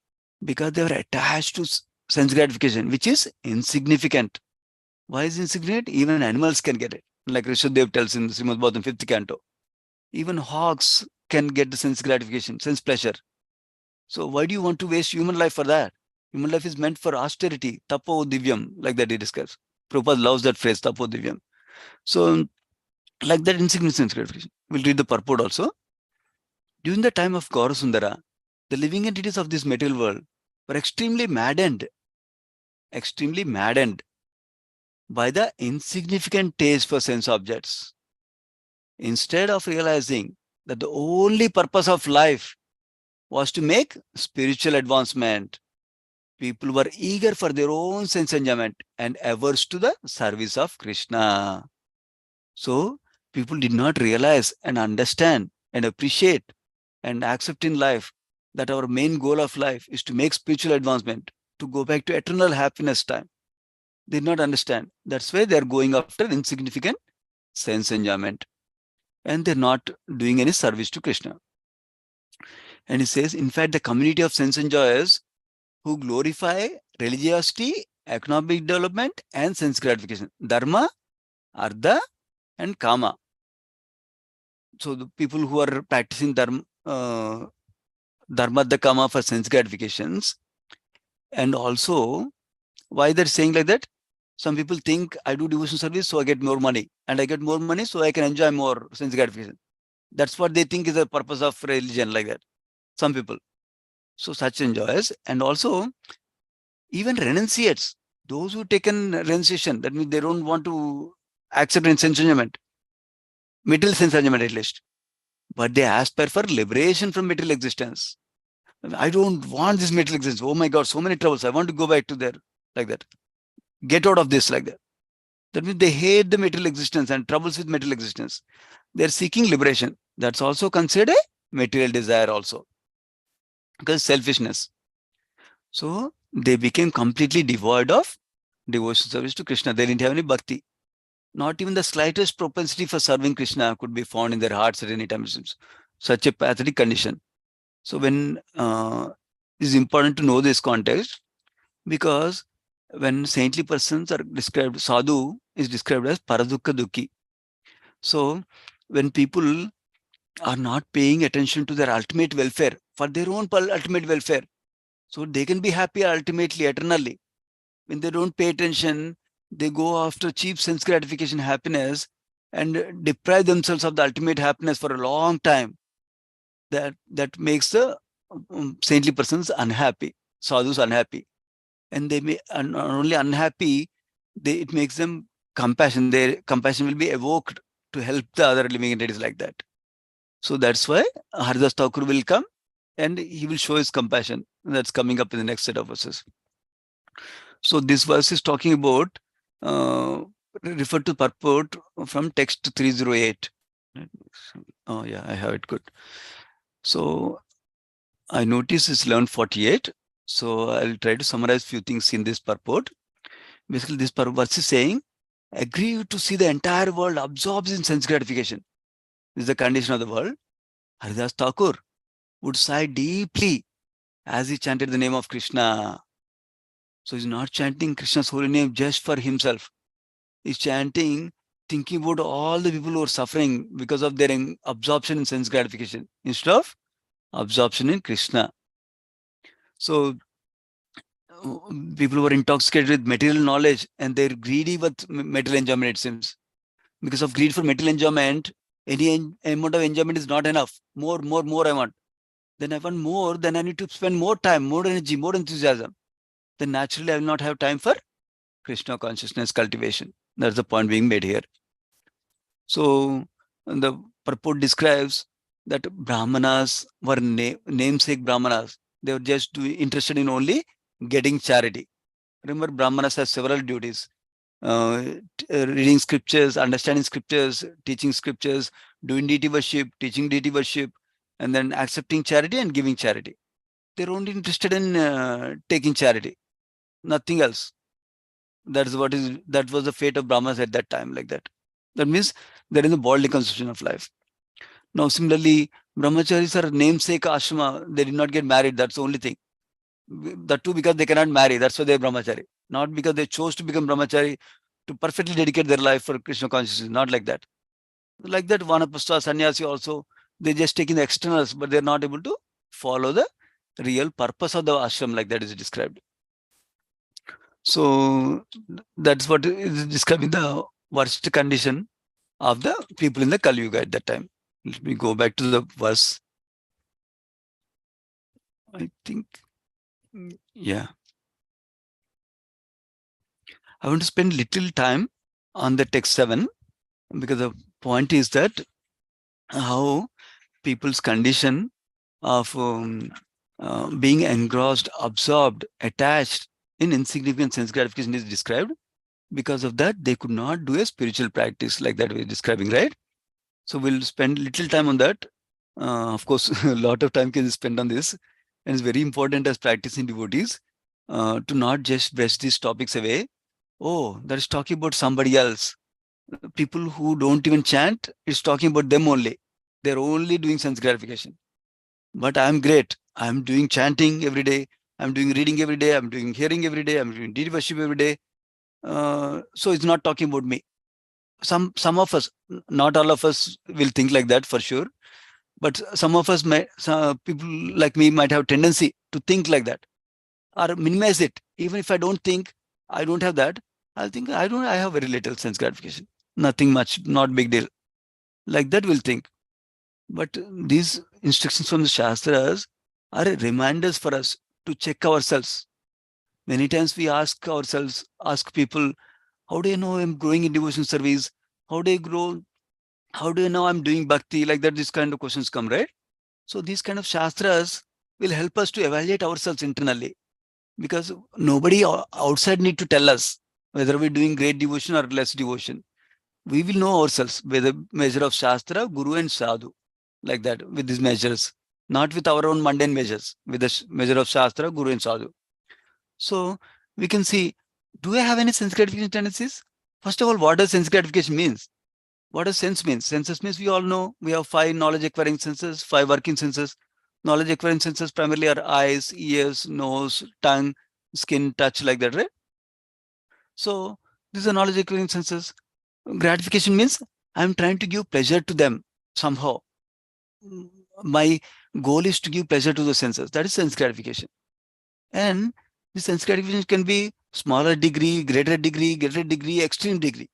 Because they were attached to sense gratification, which is insignificant. Why is insignificant? Even animals can get it. Like Rishabdev tells in Srimad Bhagavatam 5th canto. Even hogs, can get the sense gratification, sense pleasure. So why do you want to waste human life for that? Human life is meant for austerity, tapo divyam, like that he describes. Prabhupada loves that phrase, tapo divyam. So like that insignificant sense gratification. We'll read the purport also. During the time of Gaura Sundara, the living entities of this material world were extremely maddened by the insignificant taste for sense objects. Instead of realizing that the only purpose of life was to make spiritual advancement, people were eager for their own sense enjoyment and averse to the service of Krishna. So people did not realize and understand and appreciate and accept in life that our main goal of life is to make spiritual advancement, to go back to eternal happiness time. They did not understand. That's why they're going after insignificant sense enjoyment. And they're not doing any service to Krishna. And he says, in fact, the community of sense enjoyers who glorify religiosity, economic development, and sense gratification. Dharma, Artha, and Kama. So the people who are practicing Dharma, Artha, Kama for sense gratifications. And also, why they're saying like that? Some people think I do devotion service, so I get more money. And I get more money, so I can enjoy more sense gratification. That's what they think is the purpose of religion, like that. Some people. So such enjoyers. And also, even renunciates, those who taken renunciation, that means they don't want to accept in sense enjoyment, material sense enjoyment at least, but they aspire for liberation from material existence. I don't want this material existence. Oh my God, so many troubles. I want to go back to there, like that. Get out of this, like that. That means they hate the material existence and troubles with material existence. They're seeking liberation. That's also considered a material desire also, because selfishness. So they became completely devoid of devotion service to Krishna. They didn't have any bhakti. Not even the slightest propensity for serving Krishna could be found in their hearts at any time. Such a pathetic condition. So when it's important to know this context, because when saintly persons are described, sadhu is described as paradukka dukhi. So when people are not paying attention to their ultimate welfare, for their own ultimate welfare, so they can be happy ultimately, eternally. When they don't pay attention, they go after cheap sense gratification happiness and deprive themselves of the ultimate happiness for a long time. That makes the saintly persons unhappy, sadhus unhappy. And they may not only unhappy, it makes them compassion. Their compassion will be evoked to help the other living entities, like that. So that's why Haridas Thakur will come and he will show his compassion. That's coming up in the next set of verses. So this verse is talking about, refer to purport from text 308. Oh yeah, I have it good. So I notice it's 1148. So I'll try to summarize few things in this purport. Basically, this verse is saying, agree to see the entire world absorbs in sense gratification. This is the condition of the world. Haridas Thakur would sigh deeply as he chanted the name of Krishna. So he's not chanting Krishna's holy name just for himself. He's chanting, thinking about all the people who are suffering because of their absorption in sense gratification, instead of absorption in Krishna. So people who are intoxicated with material knowledge and they're greedy with material enjoyment, it seems. Because of greed for material enjoyment, any amount of enjoyment is not enough. More I want. Then I want more, then I need to spend more time, more energy, more enthusiasm. Then naturally I will not have time for Krishna consciousness cultivation. That's the point being made here. So the purport describes that Brahmanas were namesake Brahmanas. They were just interested in only getting charity. Remember, Brahmanas have several duties. Reading scriptures, understanding scriptures, teaching scriptures, doing deity worship, teaching deity worship, and then accepting charity and giving charity. They're only interested in taking charity, nothing else. That was the fate of Brahmanas at that time, like that. That means they're in the bodily conception of life. Now, similarly, brahmacharis are namesake ashrama. They did not get married. That's the only thing. That too because they cannot marry. That's why they're brahmachari. Not because they chose to become brahmachari to perfectly dedicate their life for Krishna consciousness. Not like that. Like that, vanaprastha, sannyasi also, They're just taking the externals, but they're not able to follow the real purpose of the ashram, like that is described. So that's what is describing the worst condition of the people in the Kali Yuga at that time. Let me go back to the verse. I think, yeah. I want to spend little time on the text 7, because the point is that how people's condition of being engrossed, absorbed, attached in insignificant sense gratification is described. Because of that, they could not do a spiritual practice like that we're describing, right? So we'll spend little time on that. Of course, a lot of time can be spent on this. And it's very important as practicing devotees to not just brush these topics away. Oh, that is talking about somebody else. People who don't even chant, it's talking about them only. They're only doing sense gratification. But I'm great. I'm doing chanting every day. I'm doing reading every day. I'm doing hearing every day. I'm doing deity worship every day. So it's not talking about me. Some of us, not all of us, will think like that for sure. But some of us, some people like me, might have tendency to think like that or minimize it. Even if I don't think, I don't have that, I'll think I have very little sense gratification. Nothing much, not big deal. Like that we'll think. But these instructions from the Shastras are reminders for us to check ourselves. Many times we ask ourselves, ask people, how do you know I'm growing in devotion service? How do you grow? How do you know I'm doing bhakti? Like that, these kind of questions come, right? So these kind of Shastras will help us to evaluate ourselves internally, because nobody outside need to tell us whether we're doing great devotion or less devotion. We will know ourselves with the measure of Shastra, Guru and Sadhu, like that, with these measures, not with our own mundane measures, with the measure of Shastra, Guru and Sadhu. So we can see, do I have any sense gratification tendencies? First of all, what does sense gratification means? What does sense means? Senses means we all know we have 5 knowledge acquiring senses, 5 working senses. Knowledge acquiring senses primarily are eyes, ears, nose, tongue, skin, touch, like that, right? So these are knowledge acquiring senses. Gratification means I'm trying to give pleasure to them somehow. My goal is to give pleasure to the senses. That is sense gratification. And the sense gratification can be smaller degree, greater degree, extreme degree.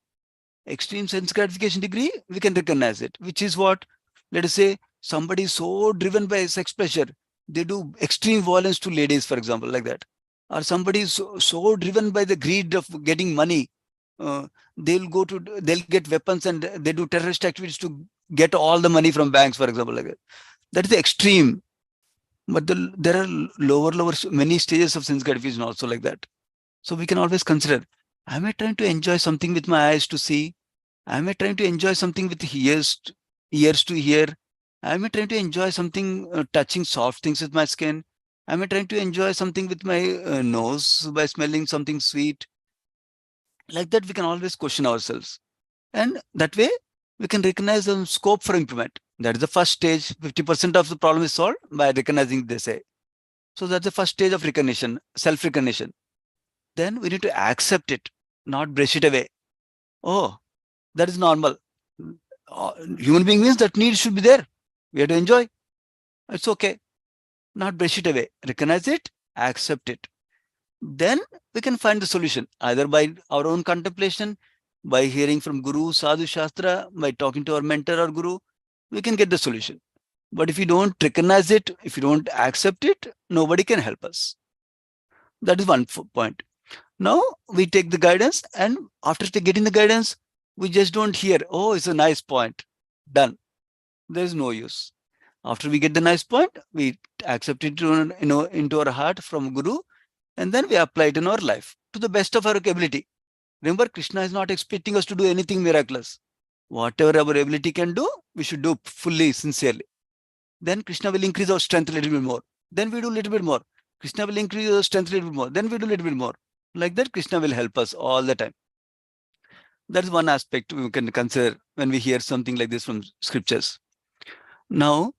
Extreme sense gratification degree, we can recognize it, which is what, let us say, somebody is so driven by sex pleasure, they do extreme violence to ladies, for example, like that. Or somebody is so driven by the greed of getting money, they'll get weapons and they do terrorist activities to get all the money from banks, for example, like that. That is the extreme. But there are lower, many stages of sense gratification also like that. So we can always consider, am I trying to enjoy something with my eyes to see? Am I trying to enjoy something with ears to hear? Am I trying to enjoy something touching soft things with my skin? Am I trying to enjoy something with my nose by smelling something sweet? Like that, we can always question ourselves. And that way, we can recognize the scope for improvement. That is the first stage. 50% of the problem is solved by recognizing, they say. So that's the first stage of recognition, self-recognition. Then we need to accept it, not brush it away. Oh, that is normal. Human being means that need should be there. We have to enjoy. It's okay. Not brush it away. Recognize it, accept it. Then we can find the solution, either by our own contemplation, by hearing from Guru, Sadhu, Shastra, by talking to our mentor or Guru, we can get the solution. But if you don't recognize it, if you don't accept it, nobody can help us. That is one point. Now we take the guidance, and after getting the guidance, we just don't hear, oh, it's a nice point. Done. There is no use. After we get the nice point, we accept it into our heart from Guru, and then we apply it in our life to the best of our ability. Remember, Krishna is not expecting us to do anything miraculous. Whatever our ability can do, we should do fully, sincerely. Then Krishna will increase our strength a little bit more. Then we do a little bit more. Krishna will increase our strength a little bit more. Then we do a little bit more. Like that, Krishna will help us all the time. That is one aspect we can consider when we hear something like this from scriptures. Now,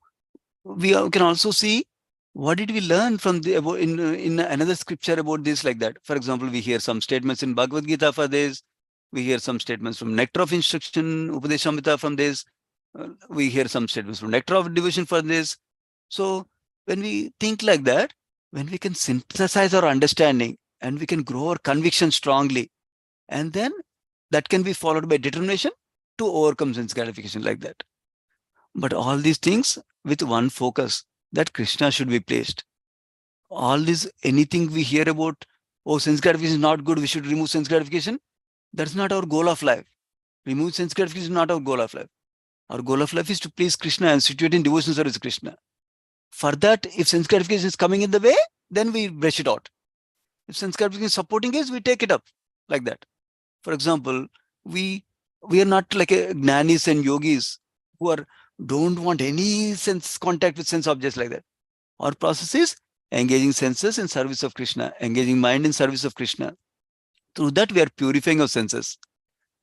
we can also see, what did we learn from in another scripture about this, like that. For example, we hear some statements in Bhagavad Gita for this. We hear some statements from Nectar of Instruction, Upadeshamrita from this. We hear some statements from nectar of devotion for this. So when we think like that, when we can synthesize our understanding and we can grow our conviction strongly, and then that can be followed by determination to overcome sense gratification like that. But all these things with one focus, that Krishna should be placed. All this, anything we hear about, oh, sense gratification is not good, we should remove sense gratification. That's not our goal of life. Remove sense gratification is not our goal of life. Our goal of life is to please Krishna and situate in devotional service to Krishna. For that, if sense gratification is coming in the way, then we brush it out. If sense gratification is supporting us, we take it up like that. For example, we are not like a gnanis and yogis who don't want any sense contact with sense objects like that. Our process is engaging senses in service of Krishna, engaging mind in service of Krishna. Through that, we are purifying our senses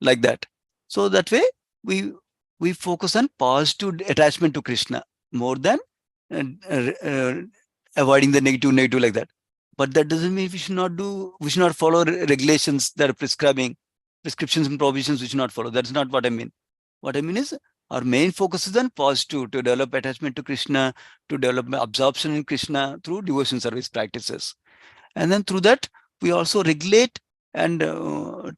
like that. So that way, we focus on positive attachment to Krishna more than avoiding the negative like that. But that doesn't mean we should not follow regulations that are prescriptions and provisions we should not follow. That's not what I mean. What I mean is our main focus is on positive, to develop attachment to Krishna, to develop absorption in Krishna through devotion service practices. And then through that, we also regulate and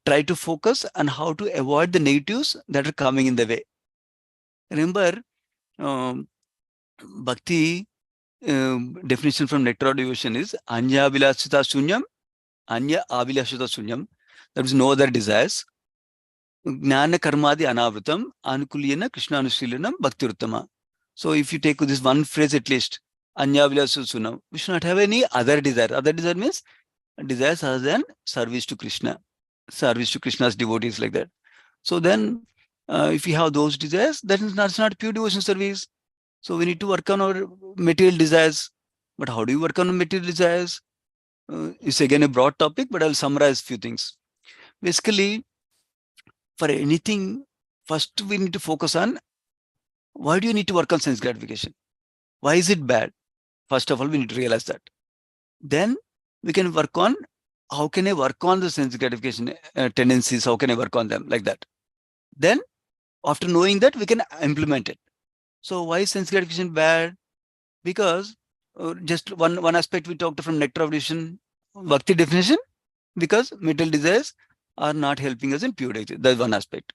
try to focus on how to avoid the negatives that are coming in the way. Remember, bhakti definition from Nectar of Devotion is Anya Avilashita Sunyam, Anya Avilashita Sunyam. There is no other desires. Gnana Karmadi Anavrutam, Anukulyana Krishna Anushrilanam Bhakti Uttama. So if you take this one phrase at least, Anya Avilashita Sunyam, we should not have any other desire. Other desire means desires other than service to Krishna, service to Krishna's devotees like that. So then, if we have those desires, that's not pure devotion service. So we need to work on our material desires. But how do you work on material desires? It's again a broad topic, but I'll summarize a few things. Basically, for anything, first we need to focus on why do you need to work on sense gratification? Why is it bad? First of all, we need to realize that. Then we can work on how can I work on the sense gratification tendencies? How can I work on them like that? Then after knowing that, we can implement it. So why is sense gratification bad? Because just one aspect we talked from Nectar of Devotion, Bhakti definition, because material desires are not helping us in purity. That's one aspect.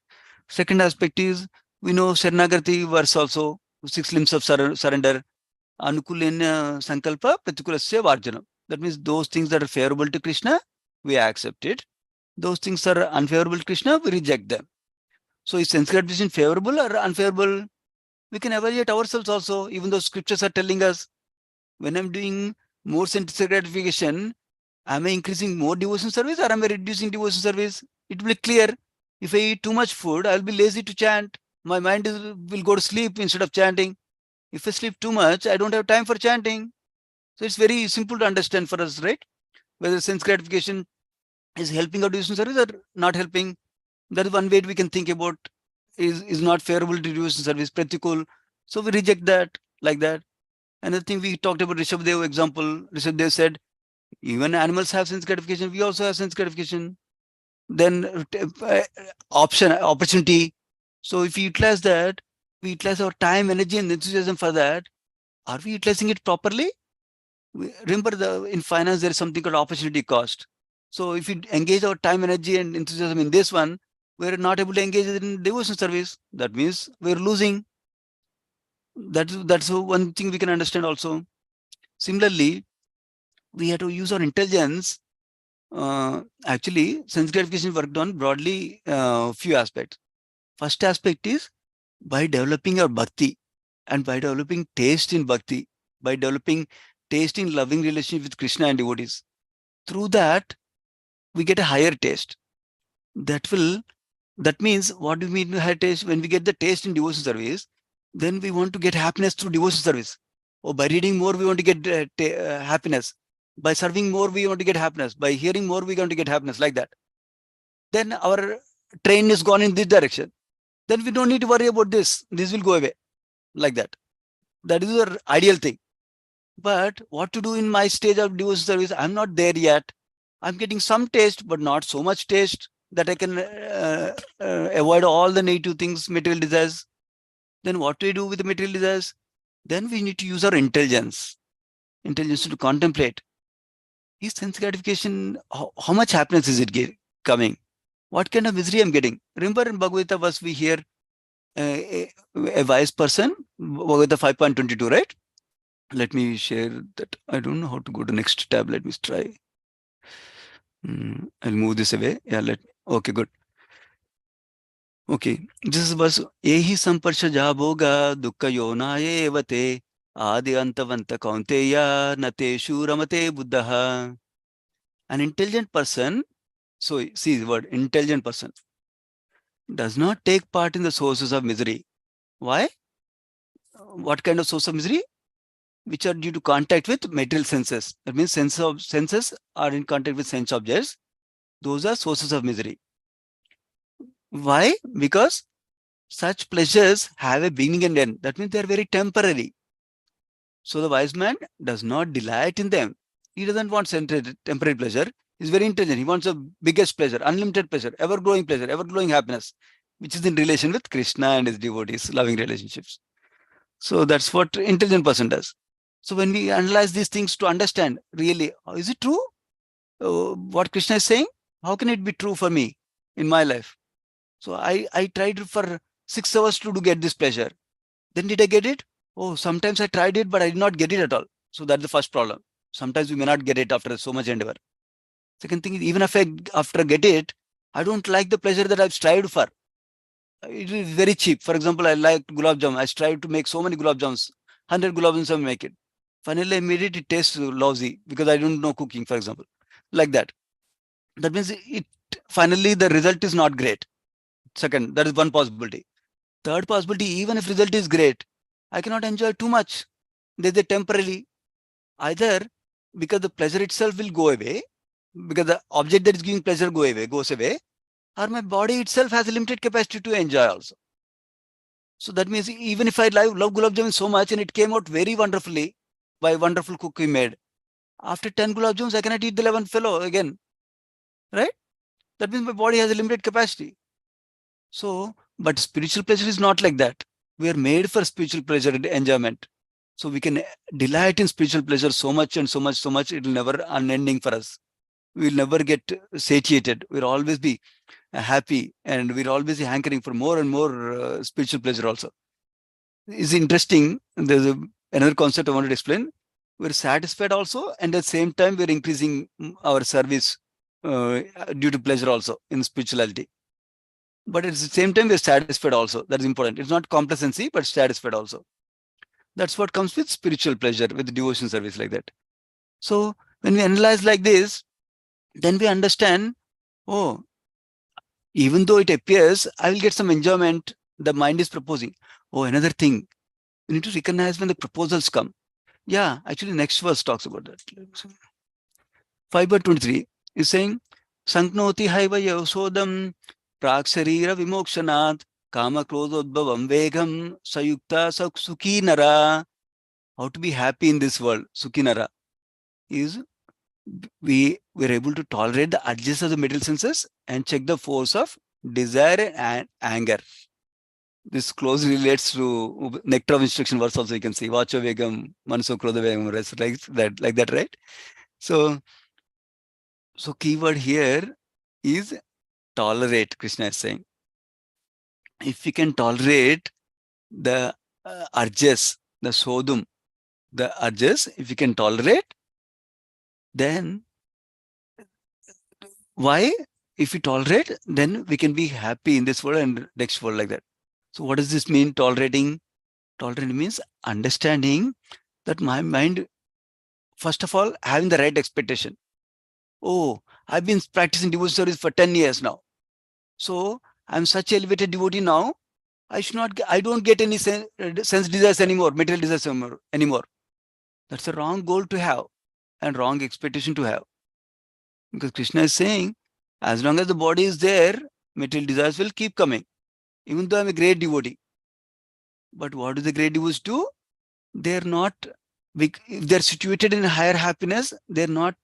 Second aspect is, we know Sharanagati verse also, 6 limbs of surrender, Anukulena Sankalpa, Pratikulasya Varjanam. That means those things that are favorable to Krishna, we accept it. Those things are unfavorable to Krishna, we reject them. So is sense gratification favorable or unfavorable? We can evaluate ourselves also, even though scriptures are telling us, when I'm doing more sense gratification, am I increasing more devotion service or am I reducing devotion service? It will be clear. If I eat too much food, I'll be lazy to chant. My mind will go to sleep instead of chanting. If I sleep too much, I don't have time for chanting. So it's very simple to understand for us, right? Whether sense gratification is helping our devotion service or not helping. That is one way we can think about, is not favorable to devotion service, pratikul. So we reject that like that. Another thing we talked about Rishabdev example. Rishabdev said, even animals have sense gratification. We also have sense gratification. Then opportunity. So if we utilize that, we utilize our time, energy, and enthusiasm for that. Are we utilizing it properly? Remember, in finance, there is something called opportunity cost. So if we engage our time, energy, and enthusiasm in this one, we're not able to engage in devotion service. That means we're losing. That's one thing we can understand also. Similarly, we have to use our intelligence. Actually, sense gratification worked on broadly few aspects. First aspect is by developing our bhakti and by developing taste in bhakti, by developing taste in loving relationship with Krishna and devotees. Through that, we get a higher taste. That means, what do we mean by higher taste? When we get the taste in devotion service, then we want to get happiness through devotion service. Or by reading more, we want to get happiness. By serving more, we want to get happiness. By hearing more, we want to get happiness, like that. Then our train is gone in this direction. Then we don't need to worry about this. This will go away, like that. That is our ideal thing. But what to do in my stage of devotion service? I'm not there yet. I'm getting some taste, but not so much taste that I can avoid all the negative things, material desires. Then what do we do with the material desires? Then we need to use our intelligence to contemplate. Is sense gratification, how much happiness is it coming? What kind of misery I'm getting? Remember in Bhagavata verse we hear a wise person, Bhagavata 5.22, right? Let me share that. I don't know how to go to next tab. Let me try. I'll move this away. Yeah, okay, good. Okay, this was Ehi Samparsha Jabhoga Dukka Yona Evate Adi Antavanta Kaunteya Nate Shuramate Buddhaha. An intelligent person, so see the word intelligent person, does not take part in the sources of misery. Why? What kind of source of misery? Which are due to contact with material senses. That means senses are in contact with sense objects. Those are sources of misery. Why? Because such pleasures have a beginning and end. That means they are very temporary. So the wise man does not delight in them. He doesn't want temporary pleasure. He's very intelligent. He wants the biggest pleasure, unlimited pleasure, ever-growing pleasure, ever-growing happiness, which is in relation with Krishna and his devotees, loving relationships. So that's what intelligent person does. So when we analyze these things to understand, really, is it true? What Krishna is saying? How can it be true for me in my life? So I tried for 6 hours to get this pleasure. Then did I get it? Oh, sometimes I tried it, but I did not get it at all. So that's the first problem. Sometimes we may not get it after so much endeavor. Second thing is, even if after get it, I don't like the pleasure that I've strived for. It is very cheap. For example, I like gulab jamun. I strive to make so many gulab jamuns. 100 gulab jamuns I make it. Finally, I made it. It tastes lousy because I don't know cooking, for example. Like that. That means finally the result is not great. Second, that is one possibility. Third possibility, even if result is great, I cannot enjoy too much. There's a temporary, either because the pleasure itself will go away, because the object that is giving pleasure goes away, or my body itself has a limited capacity to enjoy also. So that means even if I love gulab jamun so much and it came out very wonderfully by a wonderful cook we made, after 10 gulab jamuns, I cannot eat the 11th fellow again, right? That means my body has a limited capacity. So, but spiritual pleasure is not like that. We are made for spiritual pleasure and enjoyment. So we can delight in spiritual pleasure so much and so much, it will never unending for us. We will never get satiated. We'll always be happy and we'll always be hankering for more and more spiritual pleasure also. It's interesting. There's another concept I wanted to explain. We're satisfied also, and at the same time, we're increasing our service due to pleasure also in spirituality. But at the same time, we're satisfied also. That is important. It's not complacency, but satisfied also. That's what comes with spiritual pleasure, with devotion service like that. So when we analyze like this, then we understand, oh, even though it appears, I will get some enjoyment, the mind is proposing. Oh, another thing, we need to recognize when the proposals come. Yeah, actually next verse talks about that. 5:23 is saying, Sanknoti haiva yosodam praksharira vimokshanat kama krodhodbhavam vegam sayukta sukhi nara. How to be happy in this world, sukhi nara, is we're able to tolerate the urges of the material senses and check the force of desire and anger. This closely relates to nectar of instruction verse also. You can see vacho vegam, manaso krodha vegam, like that, right? So keyword here is tolerate. Krishna is saying, if we can tolerate the urges, the sodum, the urges, if we can tolerate, then why? If we tolerate, then we can be happy in this world and next world, like that. So what does this mean, tolerating? Tolerating means understanding that my mind, first of all, having the right expectation. Oh, I've been practicing devotion service for 10 years now. So I'm such elevated devotee now. I don't get any sense desires anymore, material desires anymore. That's a wrong goal to have and wrong expectation to have. Because Krishna is saying, as long as the body is there, material desires will keep coming, even though I'm a great devotee. But what do the great devotees do? They're not, if they're situated in higher happiness, they're not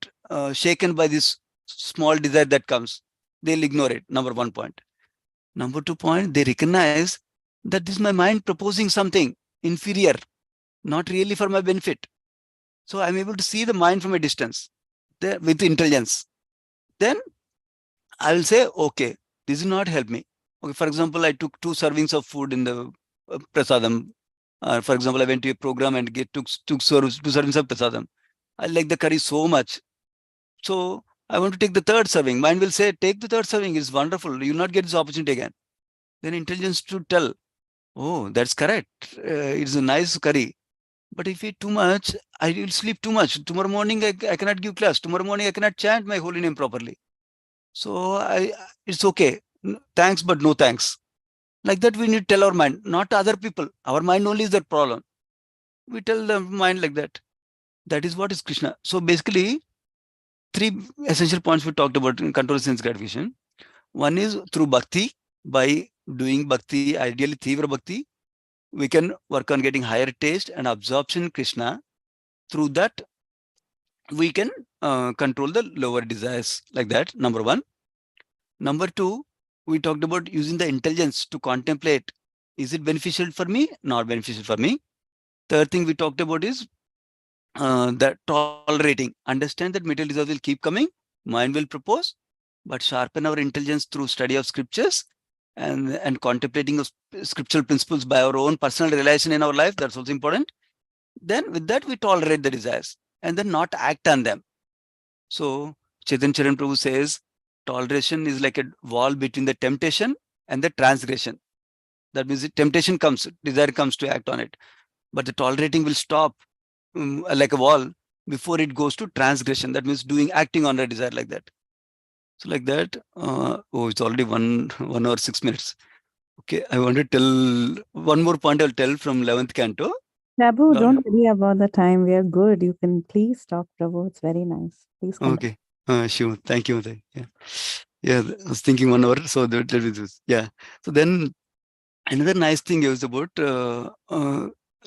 shaken by this small desire that comes. They'll ignore it, number one point. Number 2 point, they recognize that this is my mind proposing something inferior, not really for my benefit. So I'm able to see the mind from a distance there with intelligence. Then I will say, okay, this will not help me. Okay, for example, I took 2 servings of food in the prasadam. For example, I went to a program and took 2 servings of prasadam. I like the curry so much. So I want to take the 3rd serving. Mind will say, take the 3rd serving. It's wonderful. You will not get this opportunity again. Then intelligence to tell, oh, that's correct. It's a nice curry. But if I eat too much, I will sleep too much. Tomorrow morning, I cannot give class. Tomorrow morning, I cannot chant my holy name properly. So it's okay. Thanks, but no thanks. Like that, we need to tell our mind, not other people. Our mind only is the problem. We tell the mind like that. That is what is Krishna. So basically, 3 essential points we talked about in control sense gratification. One is through bhakti. By doing bhakti, ideally Tivra bhakti, we can work on getting higher taste and absorption in Krishna. Through that, we can control the lower desires, like that, number 1. Number 2, we talked about using the intelligence to contemplate, is it beneficial for me, not beneficial for me. Third thing we talked about is that tolerating, understand that material desires will keep coming, mind will propose, but sharpen our intelligence through study of scriptures and contemplating of scriptural principles by our own personal realization in our life. That's also important. Then with that, we tolerate the desires and then not act on them. So Chaitanya Charan Prabhu says, toleration is like a wall between the temptation and the transgression. That means the temptation comes, desire comes to act on it. But the tolerating will stop like a wall before it goes to transgression. That means acting on a desire like that. So like that, it's already 1 hour 6 minutes. Okay, I want to tell one more point. I'll tell from 11th canto. Prabhu, Lord. don't worry about the time. We are good. You can please talk, Prabhu. It's very nice. Please come. Okay, sure. Thank you. Yeah, I was thinking 1 hour. So that is this. Yeah. So then another nice thing is about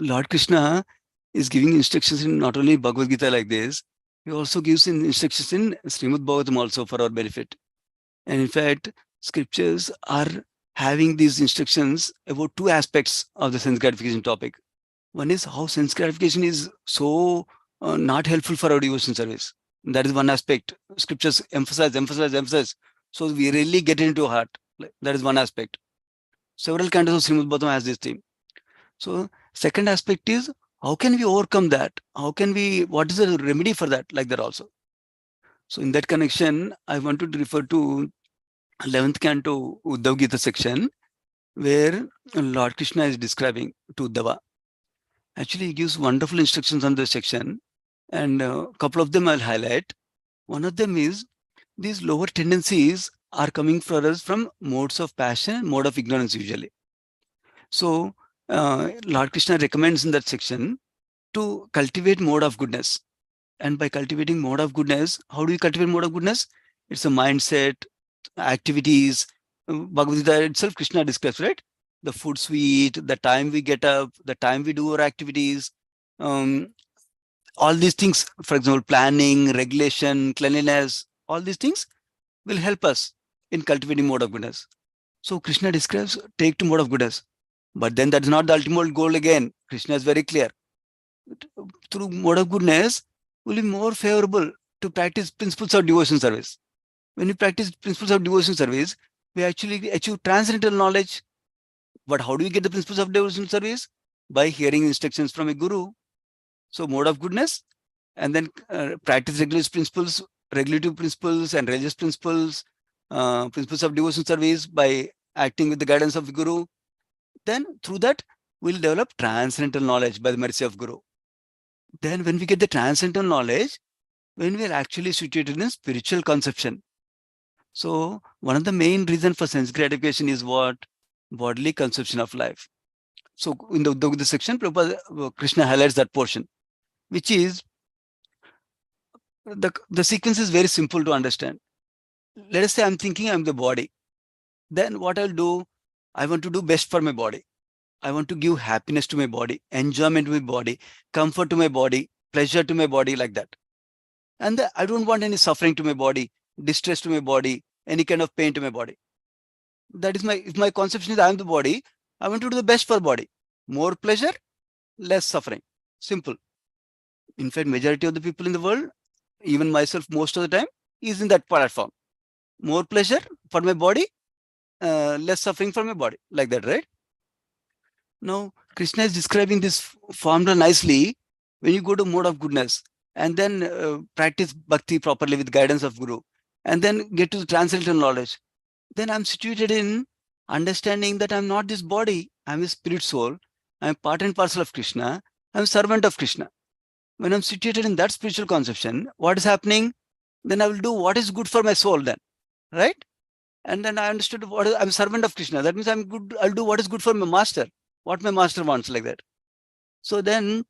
Lord Krishna is giving instructions in not only Bhagavad Gita like this, he also gives instructions in Srimad Bhagavatam also for our benefit. And in fact, scriptures are having these instructions about 2 aspects of the sense gratification topic. One is how sense gratification is so not helpful for our devotion service. That is one aspect. Scriptures emphasize. So we really get into heart. That is one aspect. Several cantos of Srimad Bhagavatam has this theme. So second aspect is, how can we overcome that? What is the remedy for that? Like that also. So in that connection, I wanted to refer to 11th canto Uddhav Gita section, where Lord Krishna is describing to Uddhava. Actually, he gives wonderful instructions on this section, and a couple of them I'll highlight. One of them is, these lower tendencies are coming for us from modes of passion, mode of ignorance usually. So Lord Krishna recommends in that section to cultivate mode of goodness. And by cultivating mode of goodness, how do we cultivate mode of goodness? It's a mindset, activities. Bhagavad Gita itself, Krishna describes, right? The foods we eat, the time we get up, the time we do our activities, all these things, for example, planning, regulation, cleanliness, all these things will help us in cultivating mode of goodness. So Krishna describes, take to mode of goodness. But then that's not the ultimate goal again. Krishna is very clear. Through mode of goodness, will be more favorable to practice principles of devotion service. When we practice principles of devotion service, we actually achieve transcendental knowledge. But how do we get the principles of devotion service? By hearing instructions from a guru. So mode of goodness, and then practice regulative principles and religious principles, principles of devotion service by acting with the guidance of the guru. Then through that, we'll develop transcendental knowledge by the mercy of guru. Then when we get the transcendental knowledge, when we are actually situated in spiritual conception. So one of the main reasons for sense gratification is what? Bodily conception of life. So in the section, Krishna highlights that portion, which is, the sequence is very simple to understand. Let us say I'm thinking I'm the body. Then what I'll do, I want to do best for my body. I want to give happiness to my body, enjoyment to my body, comfort to my body, pleasure to my body, like that. And I don't want any suffering to my body, distress to my body, any kind of pain to my body. That is if my conception is I'm the body, I want to do the best for body. More pleasure, less suffering. Simple. In fact, majority of the people in the world, even myself most of the time, is in that platform. More pleasure for my body, less suffering for my body. Like that, right? Now, Krishna is describing this formula nicely. When you go to mode of goodness and then practice bhakti properly with guidance of Guru, and then get to the transcendental knowledge, then I'm situated in understanding that I'm not this body, I'm a spirit soul, I'm part and parcel of Krishna, I'm a servant of Krishna. When I'm situated in that spiritual conception, what is happening? Then I will do what is good for my soul then, right? And then I understood I'm a servant of Krishna. That means I'm good. I'll do what is good for my master, what my master wants, like that. So then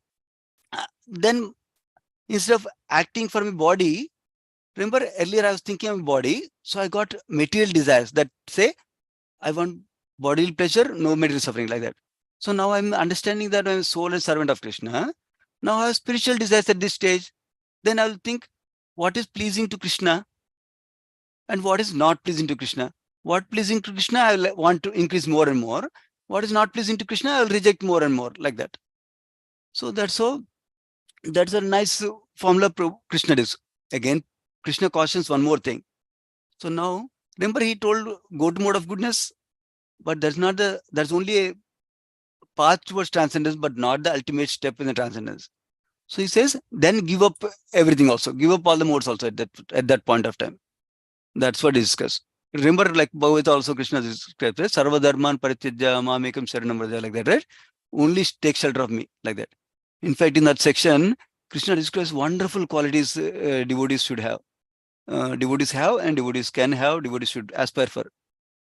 instead of acting for my body, remember earlier I was thinking of body. So I got material desires that say, I want bodily pleasure, no material suffering, like that. So now I'm understanding that I'm a soul and servant of Krishna. Now I have spiritual desires at this stage. Then I will think what is pleasing to Krishna and what is not pleasing to Krishna. What pleasing to Krishna, I will want to increase more and more. What is not pleasing to Krishna, I will reject more and more, like that. So that's a nice formula Krishna is. Again, Krishna cautions one more thing. So now, remember he told go to mode of goodness, but that's only a path towards transcendence, but not the ultimate step in the transcendence. So he says, then give up everything also. Give up all the modes also at that point of time. That's what he discussed. Remember, like Bhagavata also Krishna describes, Sarva Dharman Parityaja Mamekam Sharanam Vraja, like that, right? Only take shelter of me, like that. In fact, in that section, Krishna describes wonderful qualities devotees should have. Devotees have and devotees can have, devotees should aspire for.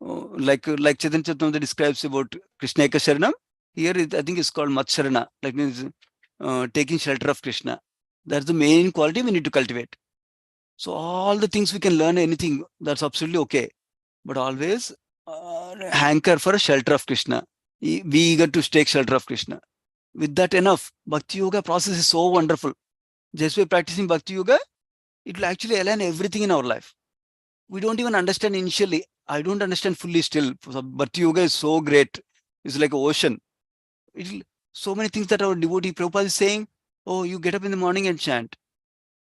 Like Chaitanya Charitamrita describes about Krishna Eka Sharanam, here I think it's called Matsharana, like means taking shelter of Krishna. That's the main quality we need to cultivate. So all the things we can learn, anything, that's absolutely okay. But always hanker for a shelter of Krishna. Be eager to take shelter of Krishna. With that enough, Bhakti Yoga process is so wonderful. Just by practicing Bhakti Yoga, it will actually align everything in our life. We don't even understand initially. I don't understand fully still. Bhakti Yoga is so great. It's like an ocean. So many things that our devotee Prabhupada is saying, oh, you get up in the morning and chant.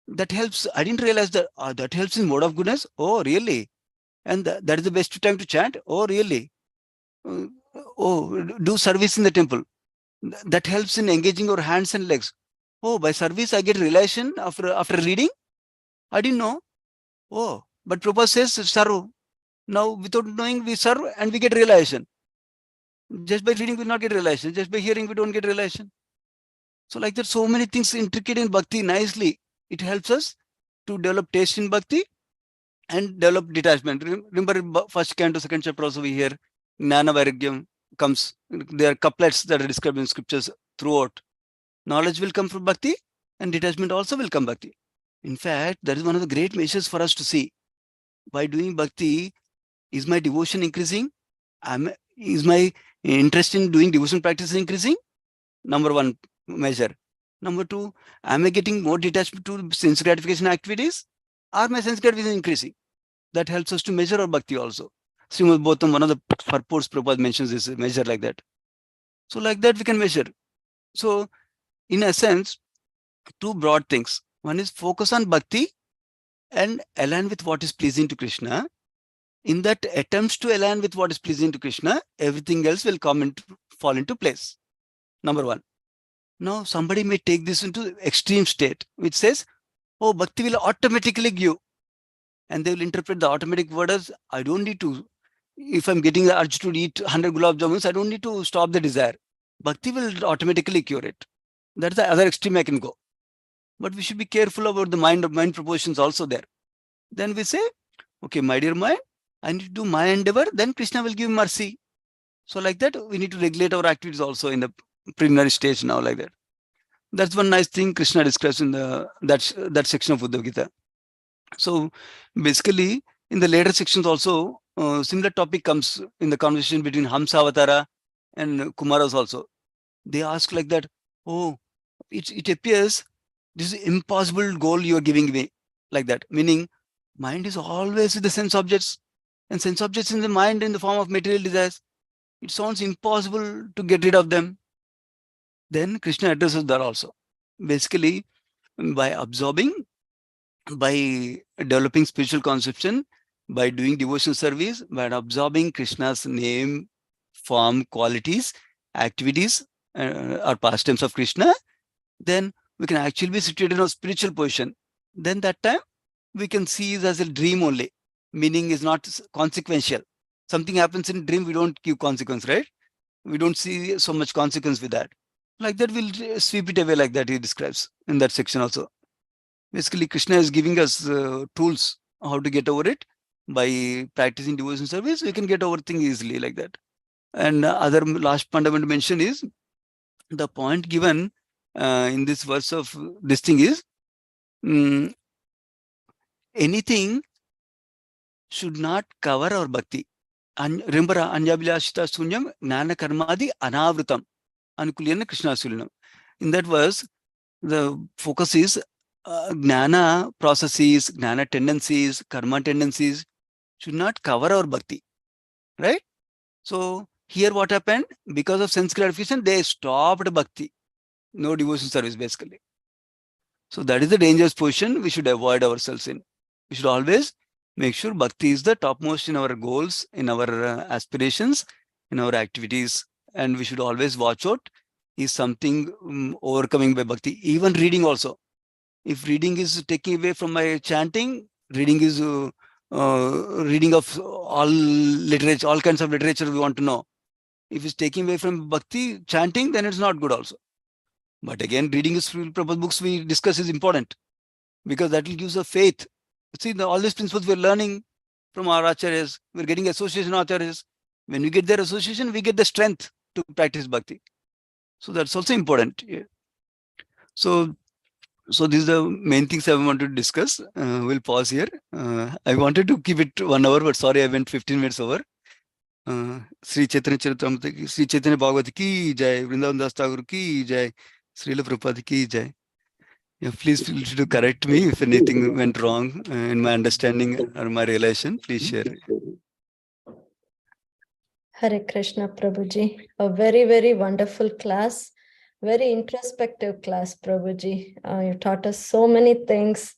That helps. I didn't realize that that helps in mode of goodness. Oh, really? And that is the best time to chant. Oh, really? Do service in the temple. That helps in engaging our hands and legs. Oh, by service, I get realization after reading. I didn't know. Oh, but Prabhupada says serve. Now, without knowing, we serve and we get realization. Just by reading, we not get realization. Just by hearing, we don't get realization. So like that, so many things intricate in bhakti nicely. It helps us to develop taste in bhakti and develop detachment. Remember, first canto, second chapter also we hear Jnana Vairagyam comes. There are couplets that are described in scriptures throughout. Knowledge will come from bhakti and detachment also will come bhakti. In fact, that is one of the great measures for us to see. By doing bhakti, is my devotion increasing? Is my interest in doing devotion practice increasing? Number one measure. Number two, am I getting more detached to sense gratification activities? Or my sense gratification increasing? That helps us to measure our bhakti also. Srimad Bhagavatam, one of the purports Prabhupada mentions is a measure like that. So like that we can measure. So in a sense, two broad things. One is focus on bhakti and align with what is pleasing to Krishna. In that attempts to align with what is pleasing to Krishna, everything else will fall into place. Number one. Now somebody may take this into extreme state, which says, oh, bhakti will automatically give. And they will interpret the automatic word as, I don't need to, if I'm getting the urge to eat 100 gulab jamuns, I don't need to stop the desire. Bhakti will automatically cure it. That's the other extreme I can go. But we should be careful about the mind proportions also there. Then we say, okay, my dear mind, I need to do my endeavor, then Krishna will give mercy. So like that, we need to regulate our activities also in the preliminary stage now, like that. That's one nice thing Krishna describes in that section of Uddhava Gita. So basically, in the later sections also, similar topic comes in the conversation between Hamsa Avatara and Kumaras also. They ask like that, oh, it appears this is impossible goal you are giving me, like that. Meaning, mind is always with the sense objects, and sense objects in the mind in the form of material desires. it sounds impossible to get rid of them. Then Krishna addresses that also. Basically, by absorbing, by developing spiritual conception, by doing devotional service, by absorbing Krishna's name, form, qualities, activities, or pastimes of Krishna, then we can actually be situated in a spiritual position. Then that time we can see it as a dream only. Meaning is not consequential. Something happens in dream, we don't give consequence, right? We don't see so much consequence with that. Like that, we'll sweep it away like that, he describes in that section also. Basically, Krishna is giving us tools how to get over it. By practicing devotion service, we can get over things easily like that. And other last fundamental mention is the point given in this verse of this thing is anything should not cover our bhakti. Remember, Anjabilashita Sunyam, Gnana Karmadi Anavritam, Anukuliyana Krishna Sulinam. In that verse, the focus is Gnana processes, Gnana tendencies, Karma tendencies should not cover our bhakti. Right? So, here what happened? Because of sense gratification, they stopped bhakti. No devotion service, basically. So, that is the dangerous position we should avoid ourselves in. We should always make sure bhakti is the topmost in our goals, in our aspirations, in our activities. And we should always watch out, is something overcoming by bhakti. Even reading also. If reading is taking away from my chanting, reading is reading of all literature, all kinds of literature we want to know. If it's taking away from bhakti, chanting, then it's not good also. But again, reading is books we discuss is important because that will give us a faith. See, all these principles we're learning from our acharyas, we're getting association acharyas. When we get their association, we get the strength to practice bhakti. So that's also important. Yeah. So these are the main things I wanted to discuss. We'll pause here. I wanted to keep it 1 hour, but sorry, I went 15 minutes over. Sri Chaitanya Charitamrita, Sri Chaitanya Bhagavata ki jai, Vrindavan Das Thakur ki jai, Srila Prabhupada ki jai. Yeah, please feel free to correct me if anything went wrong in my understanding or my realization. Please share. Hare Krishna Prabhuji. A very, very wonderful class. Very introspective class, Prabhuji. You taught us so many things.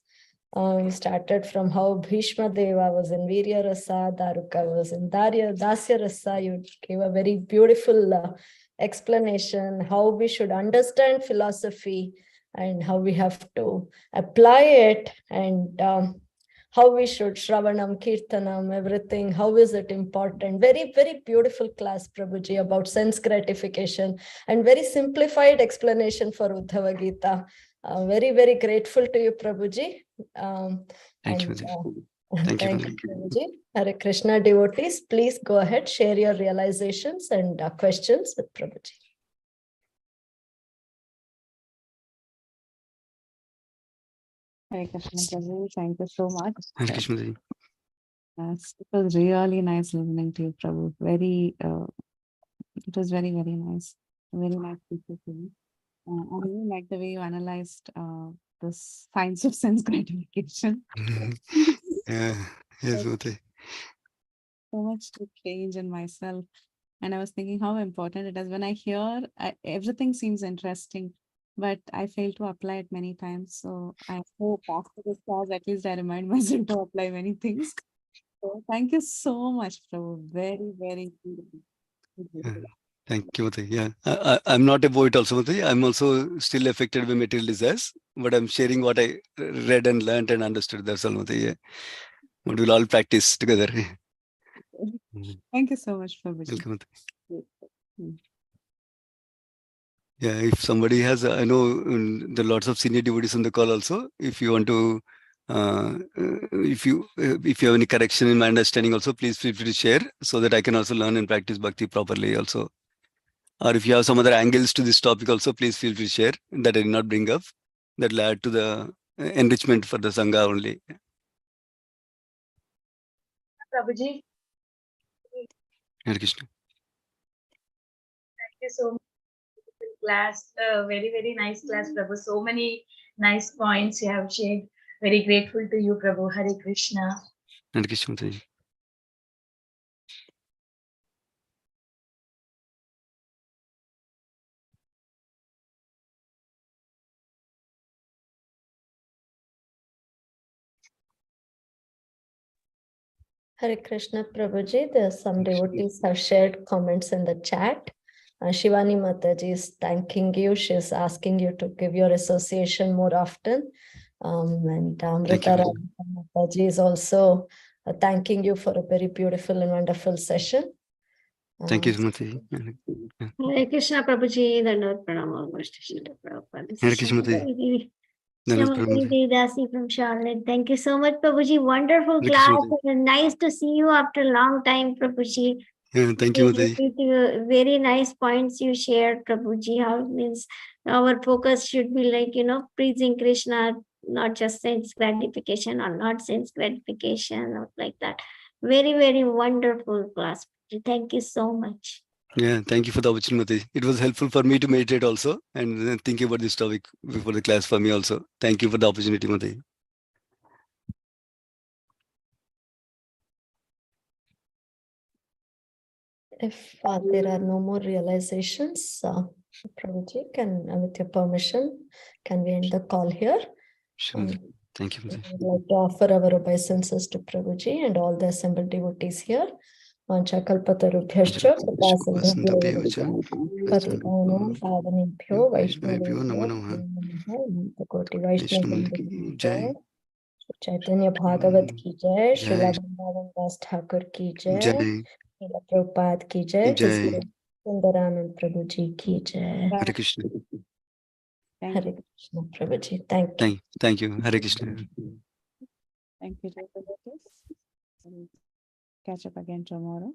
You started from how Bhishma Deva was in Virya Rasa, Daruka was in Dasya Rasa. You gave a very beautiful explanation how we should understand philosophy and how we have to apply it, and how we should Shravanam, Kirtanam, everything, how is it important. Very, very beautiful class, Prabhuji, about sense gratification and very simplified explanation for Uddhava Gita. Very, very grateful to you, Prabhuji. Thank you. Thank you, Prabhuji. Hare Krishna devotees, please go ahead, share your realizations and questions with Prabhuji. Hare Krishna Prabhu, thank you so much. Hare Krishna Ji. Yes, it was really nice listening to you, Prabhu. It was very, very nice. Very nice speaking to you. I really like the way you analyzed the science of sense gratification. Yeah, yes, Mate. So much to change in myself. And I was thinking how important it is. When I hear, everything seems interesting, but I fail to apply it many times. So I hope after this class, at least I remind myself to apply many things. So thank you so much, Prabhu. Very, very good. Thank you, Mate. Yeah, I'm not a poet also, Mate. I'm also still affected by material desires, but I'm sharing what I read and learned and understood. That's all, Mate. Yeah. But we'll all practice together. Thank you so much, Prabhu. Welcome, Mate. Yeah, if somebody has, I know there are lots of senior devotees on the call also. If you want to, if you have any correction in my understanding also, please feel free to share so that I can also learn and practice bhakti properly also. Or if you have some other angles to this topic also, please feel free to share that I did not bring up. That will add to the enrichment for the Sangha only. Prabhuji, Hare Krishna. thank you so much. Class, very, very nice class, Prabhu. So many nice points you have shared. Very grateful to you, Prabhu. Hare Krishna. Hare Krishna. Hare Krishna Prabhuji, there are some devotees have shared comments in the chat. Shivani Mataji is thanking you. She's asking you to give your association more often. And Amrita Mataji is also thanking you for a very beautiful and wonderful session. Thank you, Mataji. Hare Krishna Prabhuji, Dandavat Pranam, Prabhupada. This Hare is Krishna Mataji. Shyamakari Devdasi from Charlotte. Thank you so much, Prabhuji. Wonderful Hare class. Krishna And nice to see you after a long time, Prabhuji. Thank you, Mataji. Very nice points you shared, Prabhuji. How it means our focus should be like, pleasing Krishna, not just sense gratification or not sense gratification, or like that. Very, very wonderful class. Thank you so much. Yeah, thank you for the opportunity, Mataji. It was helpful for me to meditate also and think about this topic before the class for me also. Thank you for the opportunity, Mataji. If there are no more realizations, Prabhuji, with your permission, can we end the call here? Sure. Thank you, I Mataji. would like to offer our obeisances to Prabhuji and all the assembled devotees here. Vanchakalpatarubhyascha kripasindhubhyo patitanam pavanebhyo vaishnavebhyo namo namah. Koti Vaishnav ki jai. Caitanya Bhagavat ki jai. Srila Vrindavan Das Thakur ki jai. Jai. Srila Prabhupada ki jai. Sundarananda Prabhuji ki jai. Hare Krishna. Hare Krishna Prabhuji. Thank you. Thank you. Hare Krishna. Thank you, devotees. We'll catch up again tomorrow.